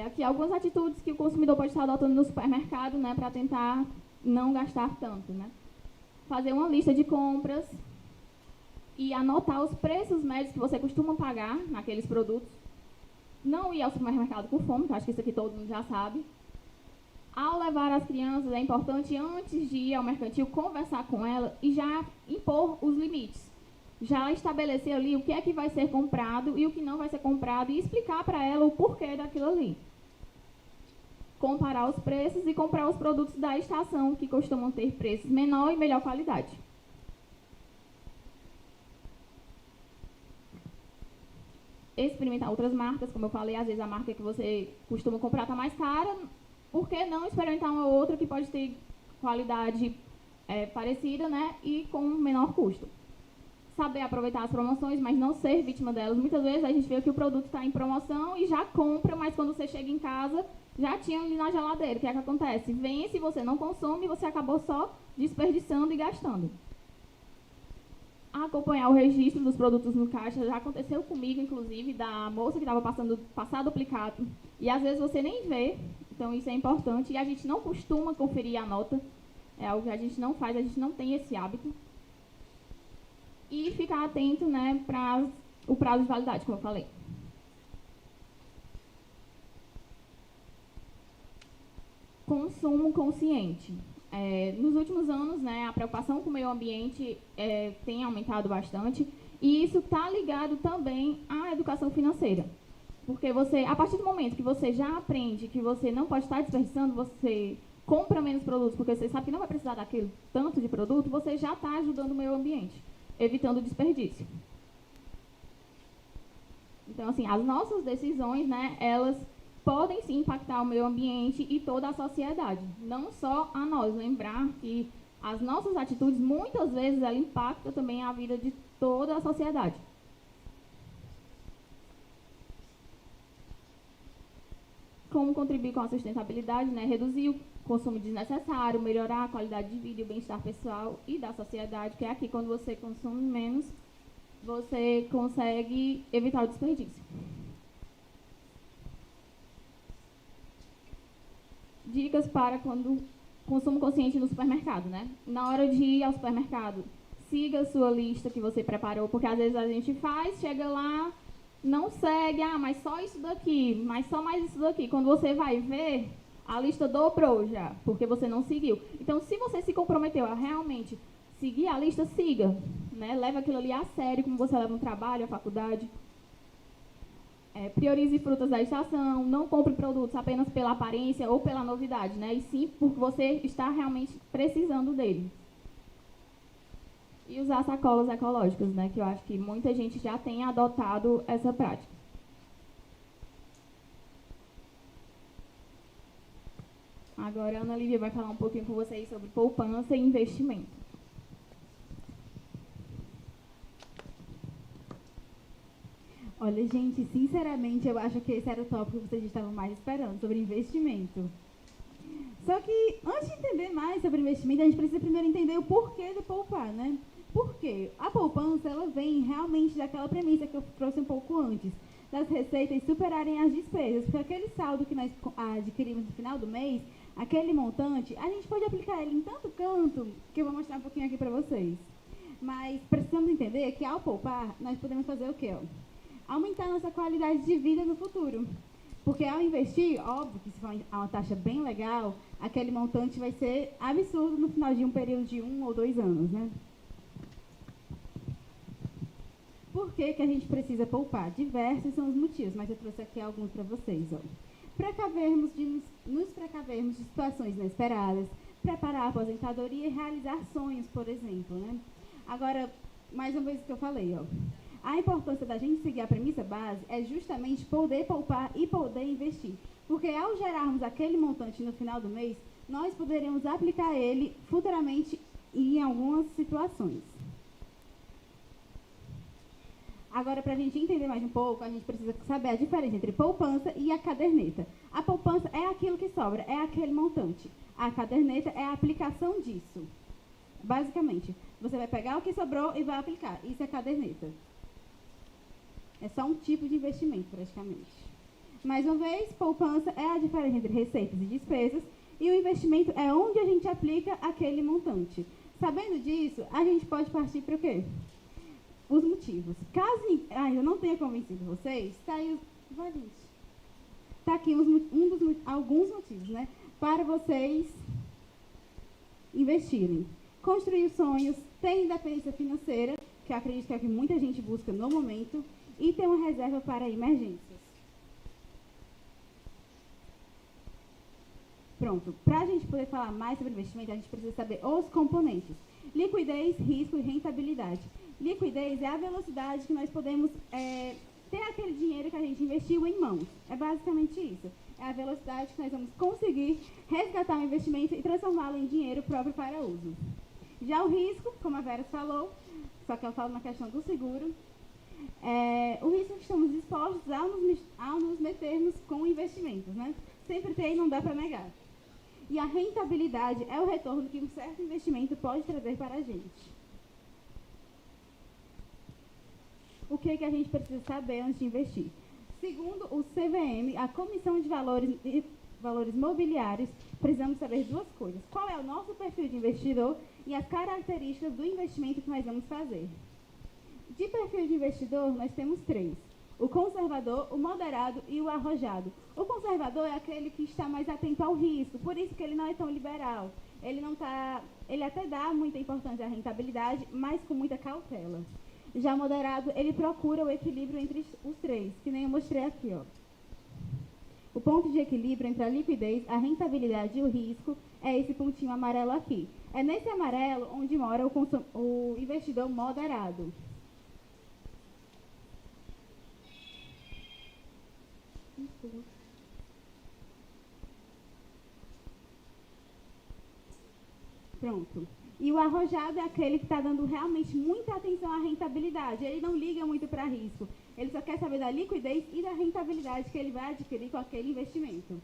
Aqui algumas atitudes que o consumidor pode estar adotando no supermercado, né, para tentar não gastar tanto, né? Fazer uma lista de compras e anotar os preços médios que você costuma pagar naqueles produtos. Não ir ao supermercado com fome, que eu acho que isso aqui todo mundo já sabe. Ao levar as crianças, é importante, antes de ir ao mercantil, conversar com ela e já impor os limites. Já estabelecer ali o que é que vai ser comprado e o que não vai ser comprado e explicar para ela o porquê daquilo ali. Comparar os preços e comprar os produtos da estação, que costumam ter preços menor e melhor qualidade. Experimentar outras marcas, como eu falei, às vezes a marca que você costuma comprar está mais cara, por que não experimentar uma outra que pode ter qualidade parecida, né, e com menor custo? Saber aproveitar as promoções, mas não ser vítima delas. Muitas vezes a gente vê que o produto está em promoção e já compra, mas quando você chega em casa, já tinha ali na geladeira. O que é que acontece? Vence, você não consome e você acabou só desperdiçando e gastando. Acompanhar o registro dos produtos no caixa, já aconteceu comigo, inclusive, da moça que estava passar duplicado. E às vezes você nem vê, então isso é importante. E a gente não costuma conferir a nota, é algo que a gente não faz, a gente não tem esse hábito. E ficar atento, né, para o prazo de validade, como eu falei. Consumo consciente. Nos últimos anos, né, a preocupação com o meio ambiente tem aumentado bastante e isso está ligado também à educação financeira. Porque você, a partir do momento que você já aprende que você não pode estar desperdiçando, você compra menos produtos porque você sabe que não vai precisar daquele tanto de produto, você já está ajudando o meio ambiente, evitando o desperdício. Então, assim, as nossas decisões, né, elas podem sim impactar o meio ambiente e toda a sociedade, não só a nós. Lembrar que as nossas atitudes, muitas vezes, ela impacta também a vida de toda a sociedade. Como contribuir com a sustentabilidade, né, reduzir o consumo desnecessário, melhorar a qualidade de vida e o bem-estar pessoal e da sociedade, que é aqui quando você consome menos, você consegue evitar o desperdício. Dicas para quando consumo consciente no supermercado, né? Na hora de ir ao supermercado, siga a sua lista que você preparou, porque às vezes a gente faz, chega lá, não segue, mas só isso daqui, mas só mais isso daqui. Quando você vai ver, a lista dobrou já, porque você não seguiu. Então, se você se comprometeu a realmente seguir a lista, siga, né? Leve aquilo ali a sério, como você leva no trabalho, a faculdade. Priorize frutas da estação, não compre produtos apenas pela aparência ou pela novidade, né? E sim porque você está realmente precisando dele. E usar sacolas ecológicas, né? Que eu acho que muita gente já tem adotado essa prática. Agora a Ana Lívia vai falar um pouquinho com vocês sobre poupança e investimento. Olha, gente, sinceramente, eu acho que esse era o tópico que vocês estavam mais esperando, sobre investimento. Só que, antes de entender mais sobre investimento, a gente precisa primeiro entender o porquê de poupar, né? Por quê? A poupança, ela vem realmente daquela premissa que eu trouxe um pouco antes, das receitas superarem as despesas, porque aquele saldo que nós adquirimos no final do mês, aquele montante, a gente pode aplicar ele em tanto canto, que eu vou mostrar um pouquinho aqui para vocês. Mas precisamos entender que, ao poupar, nós podemos fazer o quê? Aumentar nossa qualidade de vida no futuro. Porque ao investir, óbvio que se for uma taxa bem legal, aquele montante vai ser absurdo no final de um período de 1 ou 2 anos, né? Por que que a gente precisa poupar? Diversos são os motivos, mas eu trouxe aqui alguns para vocês. Ó. Nos precavermos de situações inesperadas, preparar a aposentadoria e realizar sonhos, por exemplo, né? Agora, mais uma vez o que eu falei, ó. A importância da gente seguir a premissa base é justamente poder poupar e poder investir. Porque ao gerarmos aquele montante no final do mês, nós poderemos aplicar ele futuramente em algumas situações. Agora, para a gente entender mais um pouco, a gente precisa saber a diferença entre poupança e a caderneta. A poupança é aquilo que sobra, é aquele montante. A caderneta é a aplicação disso. Basicamente, você vai pegar o que sobrou e vai aplicar. Isso é caderneta. É só um tipo de investimento, praticamente. Mais uma vez, poupança é a diferença entre receitas e despesas, e o investimento é onde a gente aplica aquele montante. Sabendo disso, a gente pode partir para o quê? Os motivos. Caso eu não tenha convencido vocês, está aqui alguns motivos, né? Para vocês investirem. Construir sonhos, ter independência financeira, que eu acredito que é o que muita gente busca no momento, e ter uma reserva para emergências. Pronto. Para a gente poder falar mais sobre investimento, a gente precisa saber os componentes. Liquidez, risco e rentabilidade. Liquidez é a velocidade que nós podemos ter aquele dinheiro que a gente investiu em mãos. É basicamente isso. É a velocidade que nós vamos conseguir resgatar o investimento e transformá-lo em dinheiro próprio para uso. Já o risco, como a Vera falou, só que eu falo na questão do seguro, o risco que estamos expostos ao nos metermos com investimentos, né? Sempre tem e não dá para negar. E a rentabilidade é o retorno que um certo investimento pode trazer para a gente. O que a gente precisa saber antes de investir? Segundo o CVM, a Comissão de Valores Mobiliários, precisamos saber duas coisas. Qual é o nosso perfil de investidor e as características do investimento que nós vamos fazer. De perfil de investidor, nós temos 3. O conservador, o moderado e o arrojado. O conservador é aquele que está mais atento ao risco, por isso que ele não é tão liberal. Ele até dá muita importância à rentabilidade, mas com muita cautela. Já moderado, ele procura o equilíbrio entre os 3, que nem eu mostrei aqui, ó. O ponto de equilíbrio entre a liquidez, a rentabilidade e o risco é esse pontinho amarelo aqui. É nesse amarelo onde mora o investidor moderado. Pronto. E o arrojado é aquele que está dando realmente muita atenção à rentabilidade. Ele não liga muito para risco. Ele só quer saber da liquidez e da rentabilidade que ele vai adquirir com aquele investimento.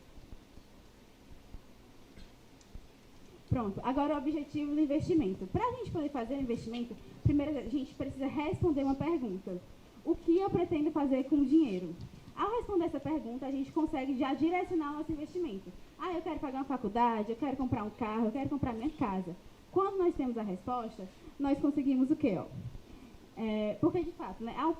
Pronto. Agora o objetivo do investimento. Para a gente poder fazer um investimento, primeiro a gente precisa responder uma pergunta. O que eu pretendo fazer com o dinheiro? Ao responder essa pergunta, a gente consegue já direcionar o nosso investimento. Eu quero pagar uma faculdade, eu quero comprar um carro, eu quero comprar minha casa. Quando nós temos a resposta, nós conseguimos o quê? Porque, de fato, né, ao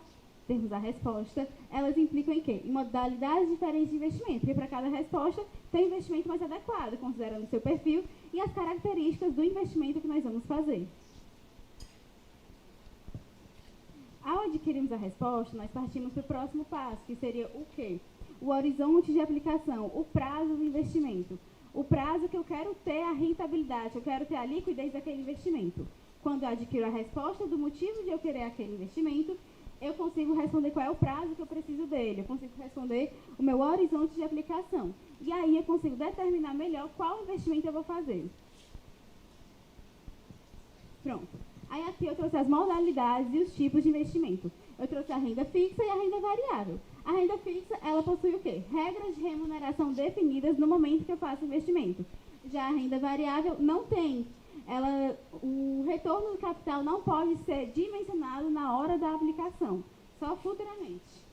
termos a resposta, elas implicam em quê? Em modalidades diferentes de investimento. Porque para cada resposta, tem um investimento mais adequado, considerando o seu perfil e as características do investimento que nós vamos fazer. Ao adquirirmos a resposta, nós partimos para o próximo passo, que seria o quê? O horizonte de aplicação, o prazo do investimento. O prazo que eu quero ter a rentabilidade, eu quero ter a liquidez daquele investimento. Quando eu adquiro a resposta do motivo de eu querer aquele investimento eu consigo responder qual é o prazo que eu preciso dele, eu consigo responder o meu horizonte de aplicação. E aí eu consigo determinar melhor qual investimento eu vou fazer. Pronto. Aí aqui eu trouxe as modalidades e os tipos de investimento. Eu trouxe a renda fixa e a renda variável. A renda fixa, ela possui o quê? Regras de remuneração definidas no momento que eu faço o investimento. Já a renda variável não tem. O retorno do capital não pode ser dimensionado na hora da aplicação, só futuramente.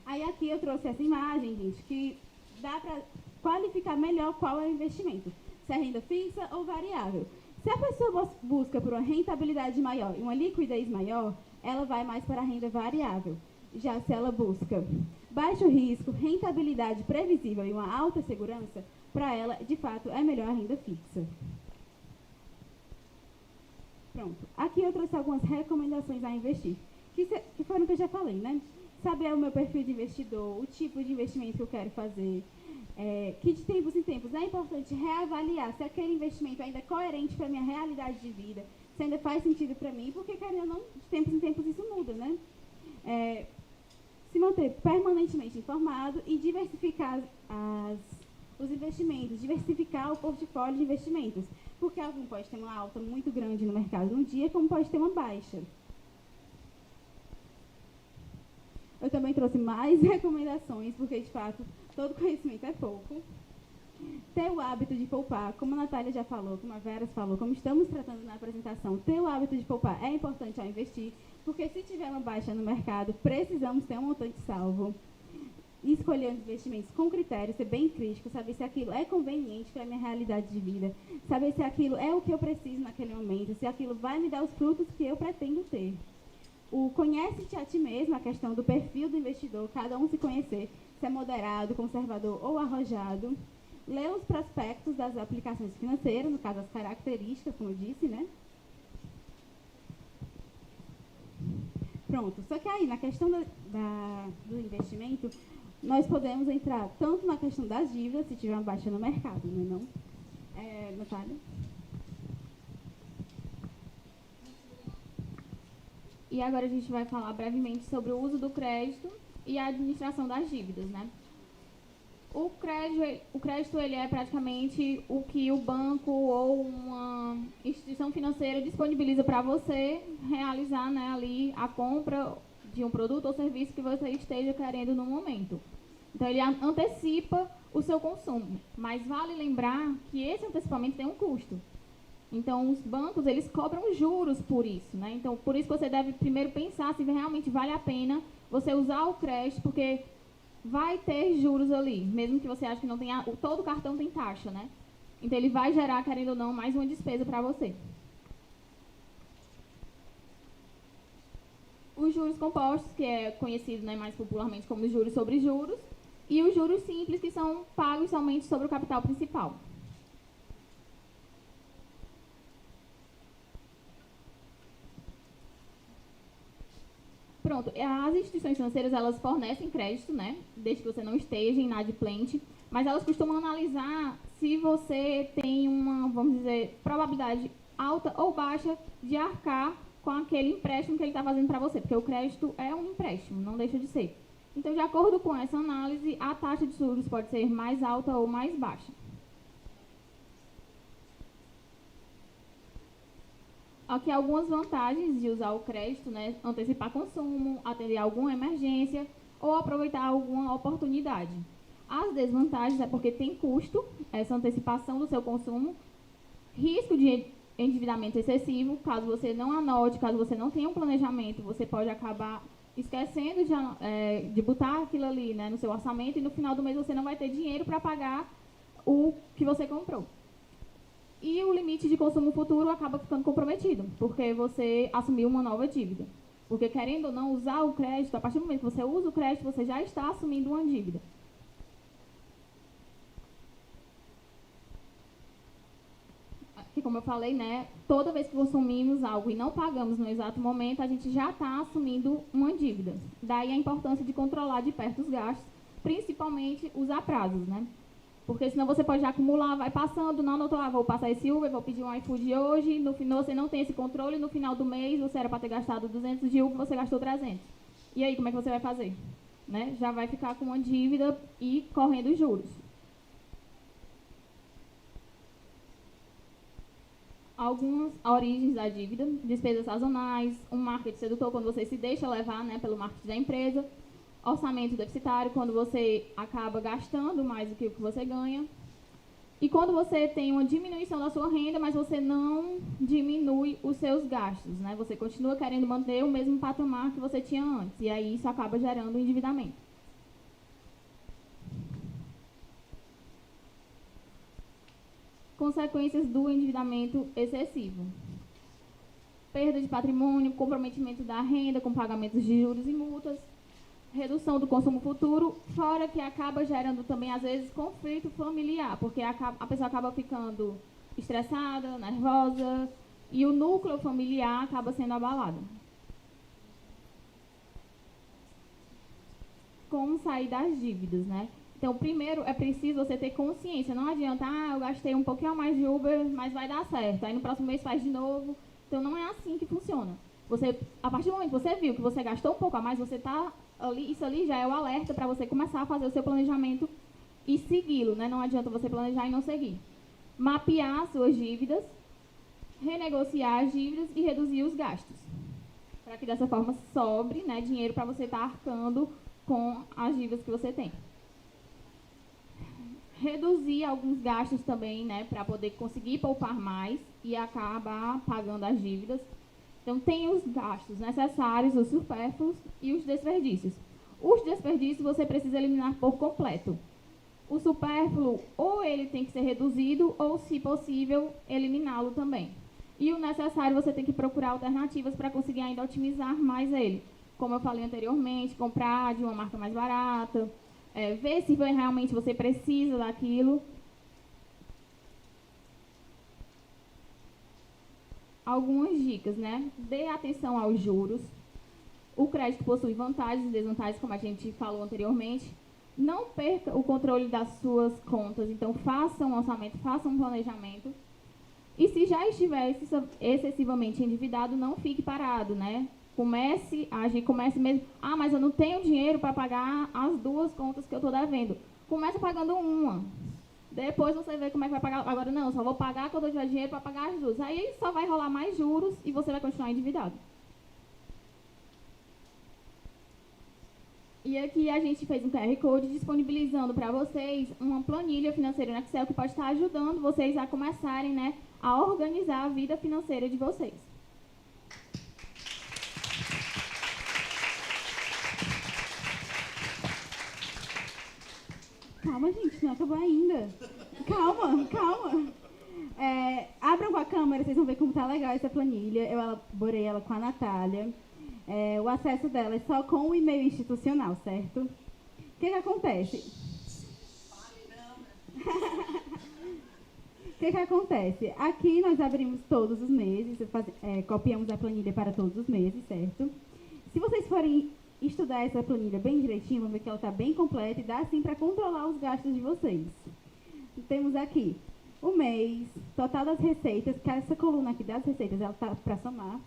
Aí aqui eu trouxe essa imagem, gente, que dá para qualificar melhor qual é o investimento, se é renda fixa ou variável. Se a pessoa busca por uma rentabilidade maior e uma liquidez maior, ela vai mais para a renda variável. Já se ela busca baixo risco, rentabilidade previsível e uma alta segurança, para ela, de fato, é melhor a renda fixa. Pronto. Aqui eu trouxe algumas recomendações a investir, que foram o que eu já falei, né? Saber o meu perfil de investidor, o tipo de investimento que eu quero fazer, que de tempos em tempos é importante reavaliar se aquele investimento ainda é coerente para a minha realidade de vida, se ainda faz sentido para mim, porque, querendo ou não, de tempos em tempos isso muda, né? Se manter permanentemente informado e diversificar os investimentos, diversificar o portfólio de investimentos, porque algum pode ter uma alta muito grande no mercado num dia, como pode ter uma baixa. Eu também trouxe mais recomendações, porque, de fato, todo conhecimento é pouco. Ter o hábito de poupar, como a Natália já falou, como a Vera falou, como estamos tratando na apresentação, ter o hábito de poupar é importante ao investir, porque se tiver uma baixa no mercado, precisamos ter um montante salvo. Escolher os investimentos com critério, ser bem crítico, saber se aquilo é conveniente para a minha realidade de vida, saber se aquilo é o que eu preciso naquele momento, se aquilo vai me dar os frutos que eu pretendo ter. O conhece-te a ti mesmo, a questão do perfil do investidor, cada um se conhecer, se é moderado, conservador ou arrojado. Ler os prospectos das aplicações financeiras, no caso as características, como eu disse, né? Pronto, só que aí, na questão do investimento, nós podemos entrar tanto na questão das dívidas, se tiver uma baixa no mercado, não é não? Natália? E agora a gente vai falar brevemente sobre o uso do crédito e a administração das dívidas, né? O crédito ele é praticamente o que o banco ou uma instituição financeira disponibiliza para você realizar, né, ali a compra de um produto ou serviço que você esteja querendo no momento. Então, ele antecipa o seu consumo, mas vale lembrar que esse antecipamento tem um custo. Então, os bancos, eles cobram juros por isso, né? Então, por isso que você deve primeiro pensar se realmente vale a pena você usar o crédito, porque vai ter juros ali, mesmo que você ache que não tenha, todo cartão tem taxa, né? Então, ele vai gerar, querendo ou não, mais uma despesa para você. Os juros compostos, que é conhecido, né, mais popularmente como juros sobre juros, e os juros simples, que são pagos somente sobre o capital principal. Pronto, as instituições financeiras, elas fornecem crédito, né, desde que você não esteja inadimplente, mas elas costumam analisar se você tem uma, vamos dizer, probabilidade alta ou baixa de arcar com aquele empréstimo que ele está fazendo para você, porque o crédito é um empréstimo, não deixa de ser. Então, de acordo com essa análise, a taxa de juros pode ser mais alta ou mais baixa. Aqui algumas vantagens de usar o crédito, né? Antecipar consumo, atender alguma emergência ou aproveitar alguma oportunidade. As desvantagens é porque tem custo, essa antecipação do seu consumo, risco de endividamento excessivo, caso você não anote, caso você não tenha um planejamento, você pode acabar esquecendo de botar aquilo ali, né, no seu orçamento, e no final do mês você não vai ter dinheiro para pagar o que você comprou. E o limite de consumo futuro acaba ficando comprometido, porque você assumiu uma nova dívida. Porque, querendo ou não, usar o crédito, a partir do momento que você usa o crédito, você já está assumindo uma dívida. Aqui, como eu falei, né, toda vez que consumimos algo e não pagamos no exato momento, a gente já está assumindo uma dívida. Daí a importância de controlar de perto os gastos, principalmente os a prazos, né? Porque senão você pode acumular, vai passando, não anotou, vou passar esse Uber, vou pedir um iFood hoje, no final você não tem esse controle, no final do mês você era para ter gastado 200 de Uber, você gastou 300. E aí, como é que você vai fazer? Né? Já vai ficar com uma dívida e correndo juros. Algumas origens da dívida: despesas sazonais, um marketing sedutor, quando você se deixa levar, né, pelo marketing da empresa, orçamento deficitário, quando você acaba gastando mais do que o que você ganha, e quando você tem uma diminuição da sua renda, mas você não diminui os seus gastos, né? Você continua querendo manter o mesmo patamar que você tinha antes, e aí isso acaba gerando endividamento. Consequências do endividamento excessivo: perda de patrimônio, comprometimento da renda com pagamentos de juros e multas, redução do consumo futuro, fora que acaba gerando também, às vezes, conflito familiar, porque a pessoa acaba ficando estressada, nervosa, e o núcleo familiar acaba sendo abalado. Como sair das dívidas, né? Então, primeiro, é preciso você ter consciência. Não adianta, eu gastei um pouquinho a mais de Uber, mas vai dar certo. Aí no próximo mês faz de novo. Então, não é assim que funciona. Você, a partir do momento que você viu que você gastou um pouco a mais, você está ali, isso ali já é o alerta para você começar a fazer o seu planejamento e segui-lo, né? Não adianta você planejar e não seguir. Mapear suas dívidas, renegociar as dívidas e reduzir os gastos, para que dessa forma sobre, né, dinheiro para você estar arcando com as dívidas que você tem. Reduzir alguns gastos também, né, para poder conseguir poupar mais e acabar pagando as dívidas. Então, tem os gastos necessários, os supérfluos e os desperdícios. Os desperdícios você precisa eliminar por completo. O supérfluo, ou ele tem que ser reduzido, ou, se possível, eliminá-lo também. E o necessário, você tem que procurar alternativas para conseguir ainda otimizar mais ele. Como eu falei anteriormente, comprar de uma marca mais barata, ver se realmente você precisa daquilo. Algumas dicas, né? Dê atenção aos juros. O crédito possui vantagens e desvantagens, como a gente falou anteriormente. Não perca o controle das suas contas. Então, faça um orçamento, faça um planejamento. E se já estiver excessivamente endividado, não fique parado, né? Comece a agir, comece mesmo. Mas eu não tenho dinheiro para pagar as 2 contas que eu estou devendo. Comece pagando uma. Depois você vê como é que vai pagar. Agora não, só vou pagar quando eu tiver dinheiro para pagar as 2. Aí só vai rolar mais juros e você vai continuar endividado. E aqui a gente fez um QR Code disponibilizando para vocês uma planilha financeira no Excel que pode estar ajudando vocês a começarem, né, a organizar a vida financeira de vocês. Calma, gente, não acabou ainda. Calma. Abram com a câmera, vocês vão ver como tá legal essa planilha. Eu elaborei ela com a Natália. O acesso dela é só com o e-mail institucional, certo? O que acontece? O que acontece? Aqui nós abrimos todos os meses, copiamos a planilha para todos os meses, certo? Se vocês forem estudar essa planilha bem direitinho, vão ver que ela está bem completa e dá assim para controlar os gastos de vocês. Temos aqui o mês, total das receitas, que essa coluna aqui das receitas, ela está para somar.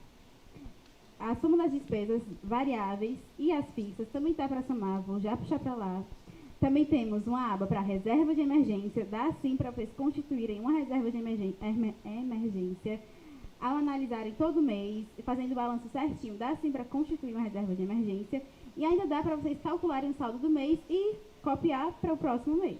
A soma das despesas variáveis e as fixas também está para somar, vou já puxar para lá. Também temos uma aba para reserva de emergência, dá sim para vocês constituírem uma reserva de emergência. Ao analisarem todo mês, fazendo o balanço certinho, dá sim para constituir uma reserva de emergência e ainda dá para vocês calcularem o saldo do mês e copiar para o próximo mês.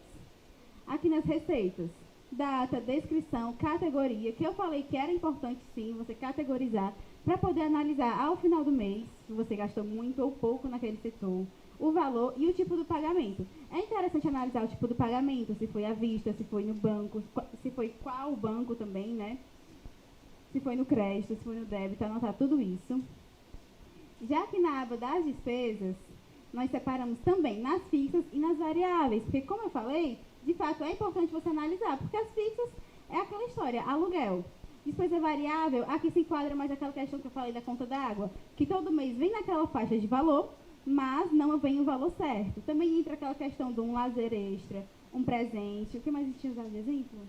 Aqui nas receitas, data, descrição, categoria, que eu falei que era importante sim você categorizar para poder analisar ao final do mês se você gastou muito ou pouco naquele setor, o valor e o tipo do pagamento. É interessante analisar o tipo do pagamento, se foi à vista, se foi no banco, se foi qual banco também, né? Se foi no crédito, se foi no débito, anotar tudo isso. Já que na aba das despesas, nós separamos também nas fixas e nas variáveis, porque como eu falei, de fato é importante você analisar, porque as fixas é aquela história, aluguel. Despesa variável, aqui se enquadra mais aquela questão que eu falei da conta d'água, que todo mês vem naquela faixa de valor, mas não vem o valor certo. Também entra aquela questão de um lazer extra, um presente. O que mais a gente tinha usado de exemplo?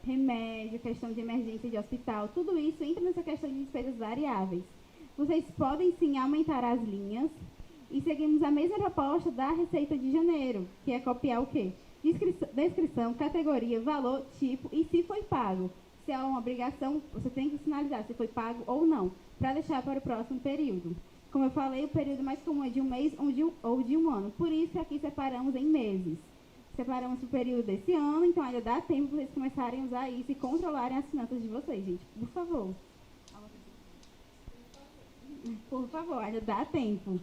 Remédio, questão de emergência de hospital, tudo isso entra nessa questão de despesas variáveis. Vocês podem sim aumentar as linhas e seguimos a mesma proposta da receita de janeiro, que é copiar o quê? Descrição, categoria, valor, tipo e se foi pago. Se é uma obrigação, você tem que sinalizar se foi pago ou não, para deixar para o próximo período. Como eu falei, o período mais comum é de um mês ou de um ano. Por isso que aqui separamos em meses. Separamos o período desse ano, então ainda dá tempo para vocês começarem a usar isso e controlarem as finanças de vocês, gente. Por favor. Por favor, ainda dá tempo.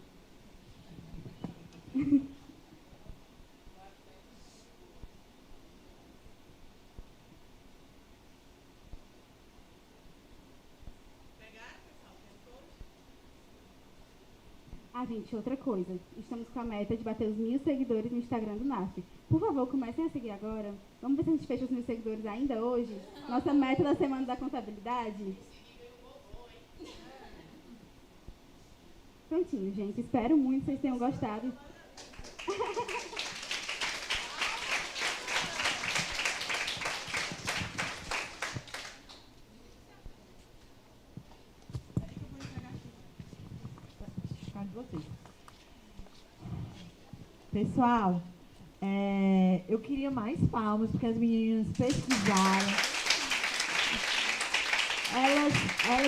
Ah, gente, outra coisa. Estamos com a meta de bater os 1.000 seguidores no Instagram do NAF. Por favor, comecem a seguir agora. Vamos ver se a gente fecha os 1.000 seguidores ainda hoje. Nossa meta da Semana da Contabilidade. Prontinho, gente. Espero muito que vocês tenham gostado. Pessoal, eu queria mais palmas, porque as meninas pesquisaram. Elas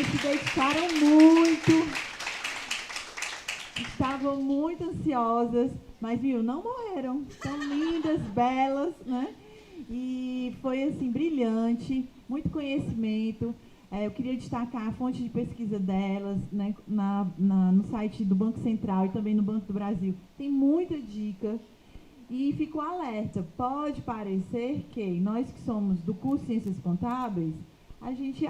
se dedicaram muito, estavam muito ansiosas, mas, viu, não morreram. São lindas, belas, né? E foi, assim, brilhante, muito conhecimento. Eu queria destacar a fonte de pesquisa delas, né, no site do Banco Central e também no Banco do Brasil. Tem muita dica e ficou alerta. Pode parecer que nós que somos do curso de Ciências Contábeis, a gente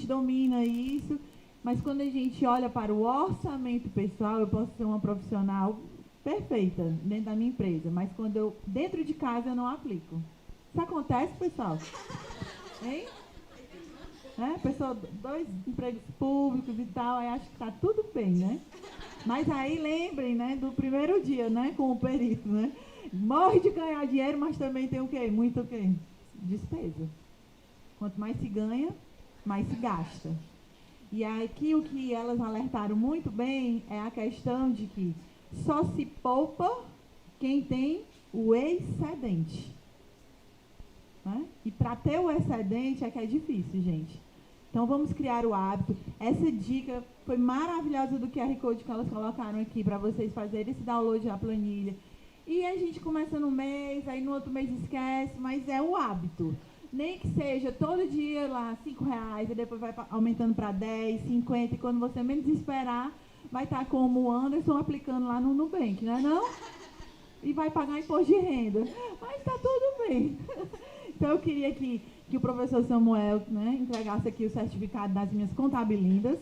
domina isso, mas quando a gente olha para o orçamento pessoal, eu posso ser uma profissional perfeita dentro da minha empresa, mas quando dentro de casa eu não aplico. Isso acontece, pessoal? Hein? Pessoal, 2 empregos públicos e tal, aí acho que está tudo bem, né? Mas aí lembrem, né, do primeiro dia, né, com o perito, né? Morre de ganhar dinheiro, mas também tem o quê? Muito o quê? Despesa. Quanto mais se ganha, mais se gasta. E aqui o que elas alertaram muito bem é a questão de que só se poupa quem tem o excedente. Né? E para ter o excedente é que é difícil, gente. Então vamos criar o hábito. Essa dica foi maravilhosa do QR Code que elas colocaram aqui para vocês fazerem esse download da planilha. E a gente começa no mês, aí no outro mês esquece, mas é o hábito. Nem que seja todo dia lá R$5, e depois vai aumentando para 10, 50, e quando você menos esperar, vai estar como o Anderson aplicando lá no Nubank, não é não? E vai pagar imposto de renda. Mas está tudo bem. Então eu queria que o professor Samuel, né, entregasse aqui o certificado das minhas contabilindas.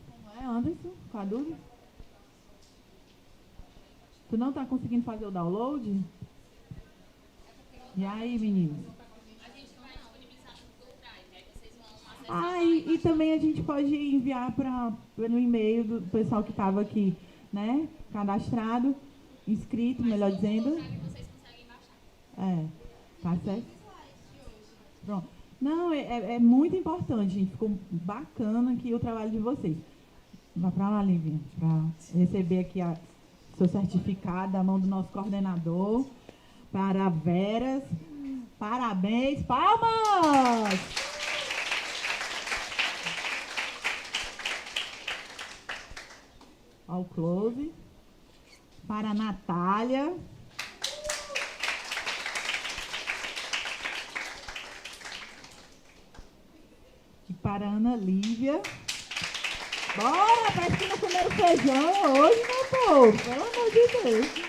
Como é, Anderson? Qual a dúvida? Tu não está conseguindo fazer o download? E aí, meninos? E também a gente pode enviar pelo e-mail do pessoal que estava aqui, né? Cadastrado, inscrito, melhor dizendo. Tá certo? Pronto. Não, é muito importante, gente. Ficou bacana aqui o trabalho de vocês. Vá para lá, Livinha, para receber aqui seu certificado da mão do nosso coordenador. Para Veras. Parabéns, palmas! Ao close. Para a Natália. E para a Ana Lívia. Bora, parece que não comeram feijão hoje, meu povo. Pelo amor de Deus.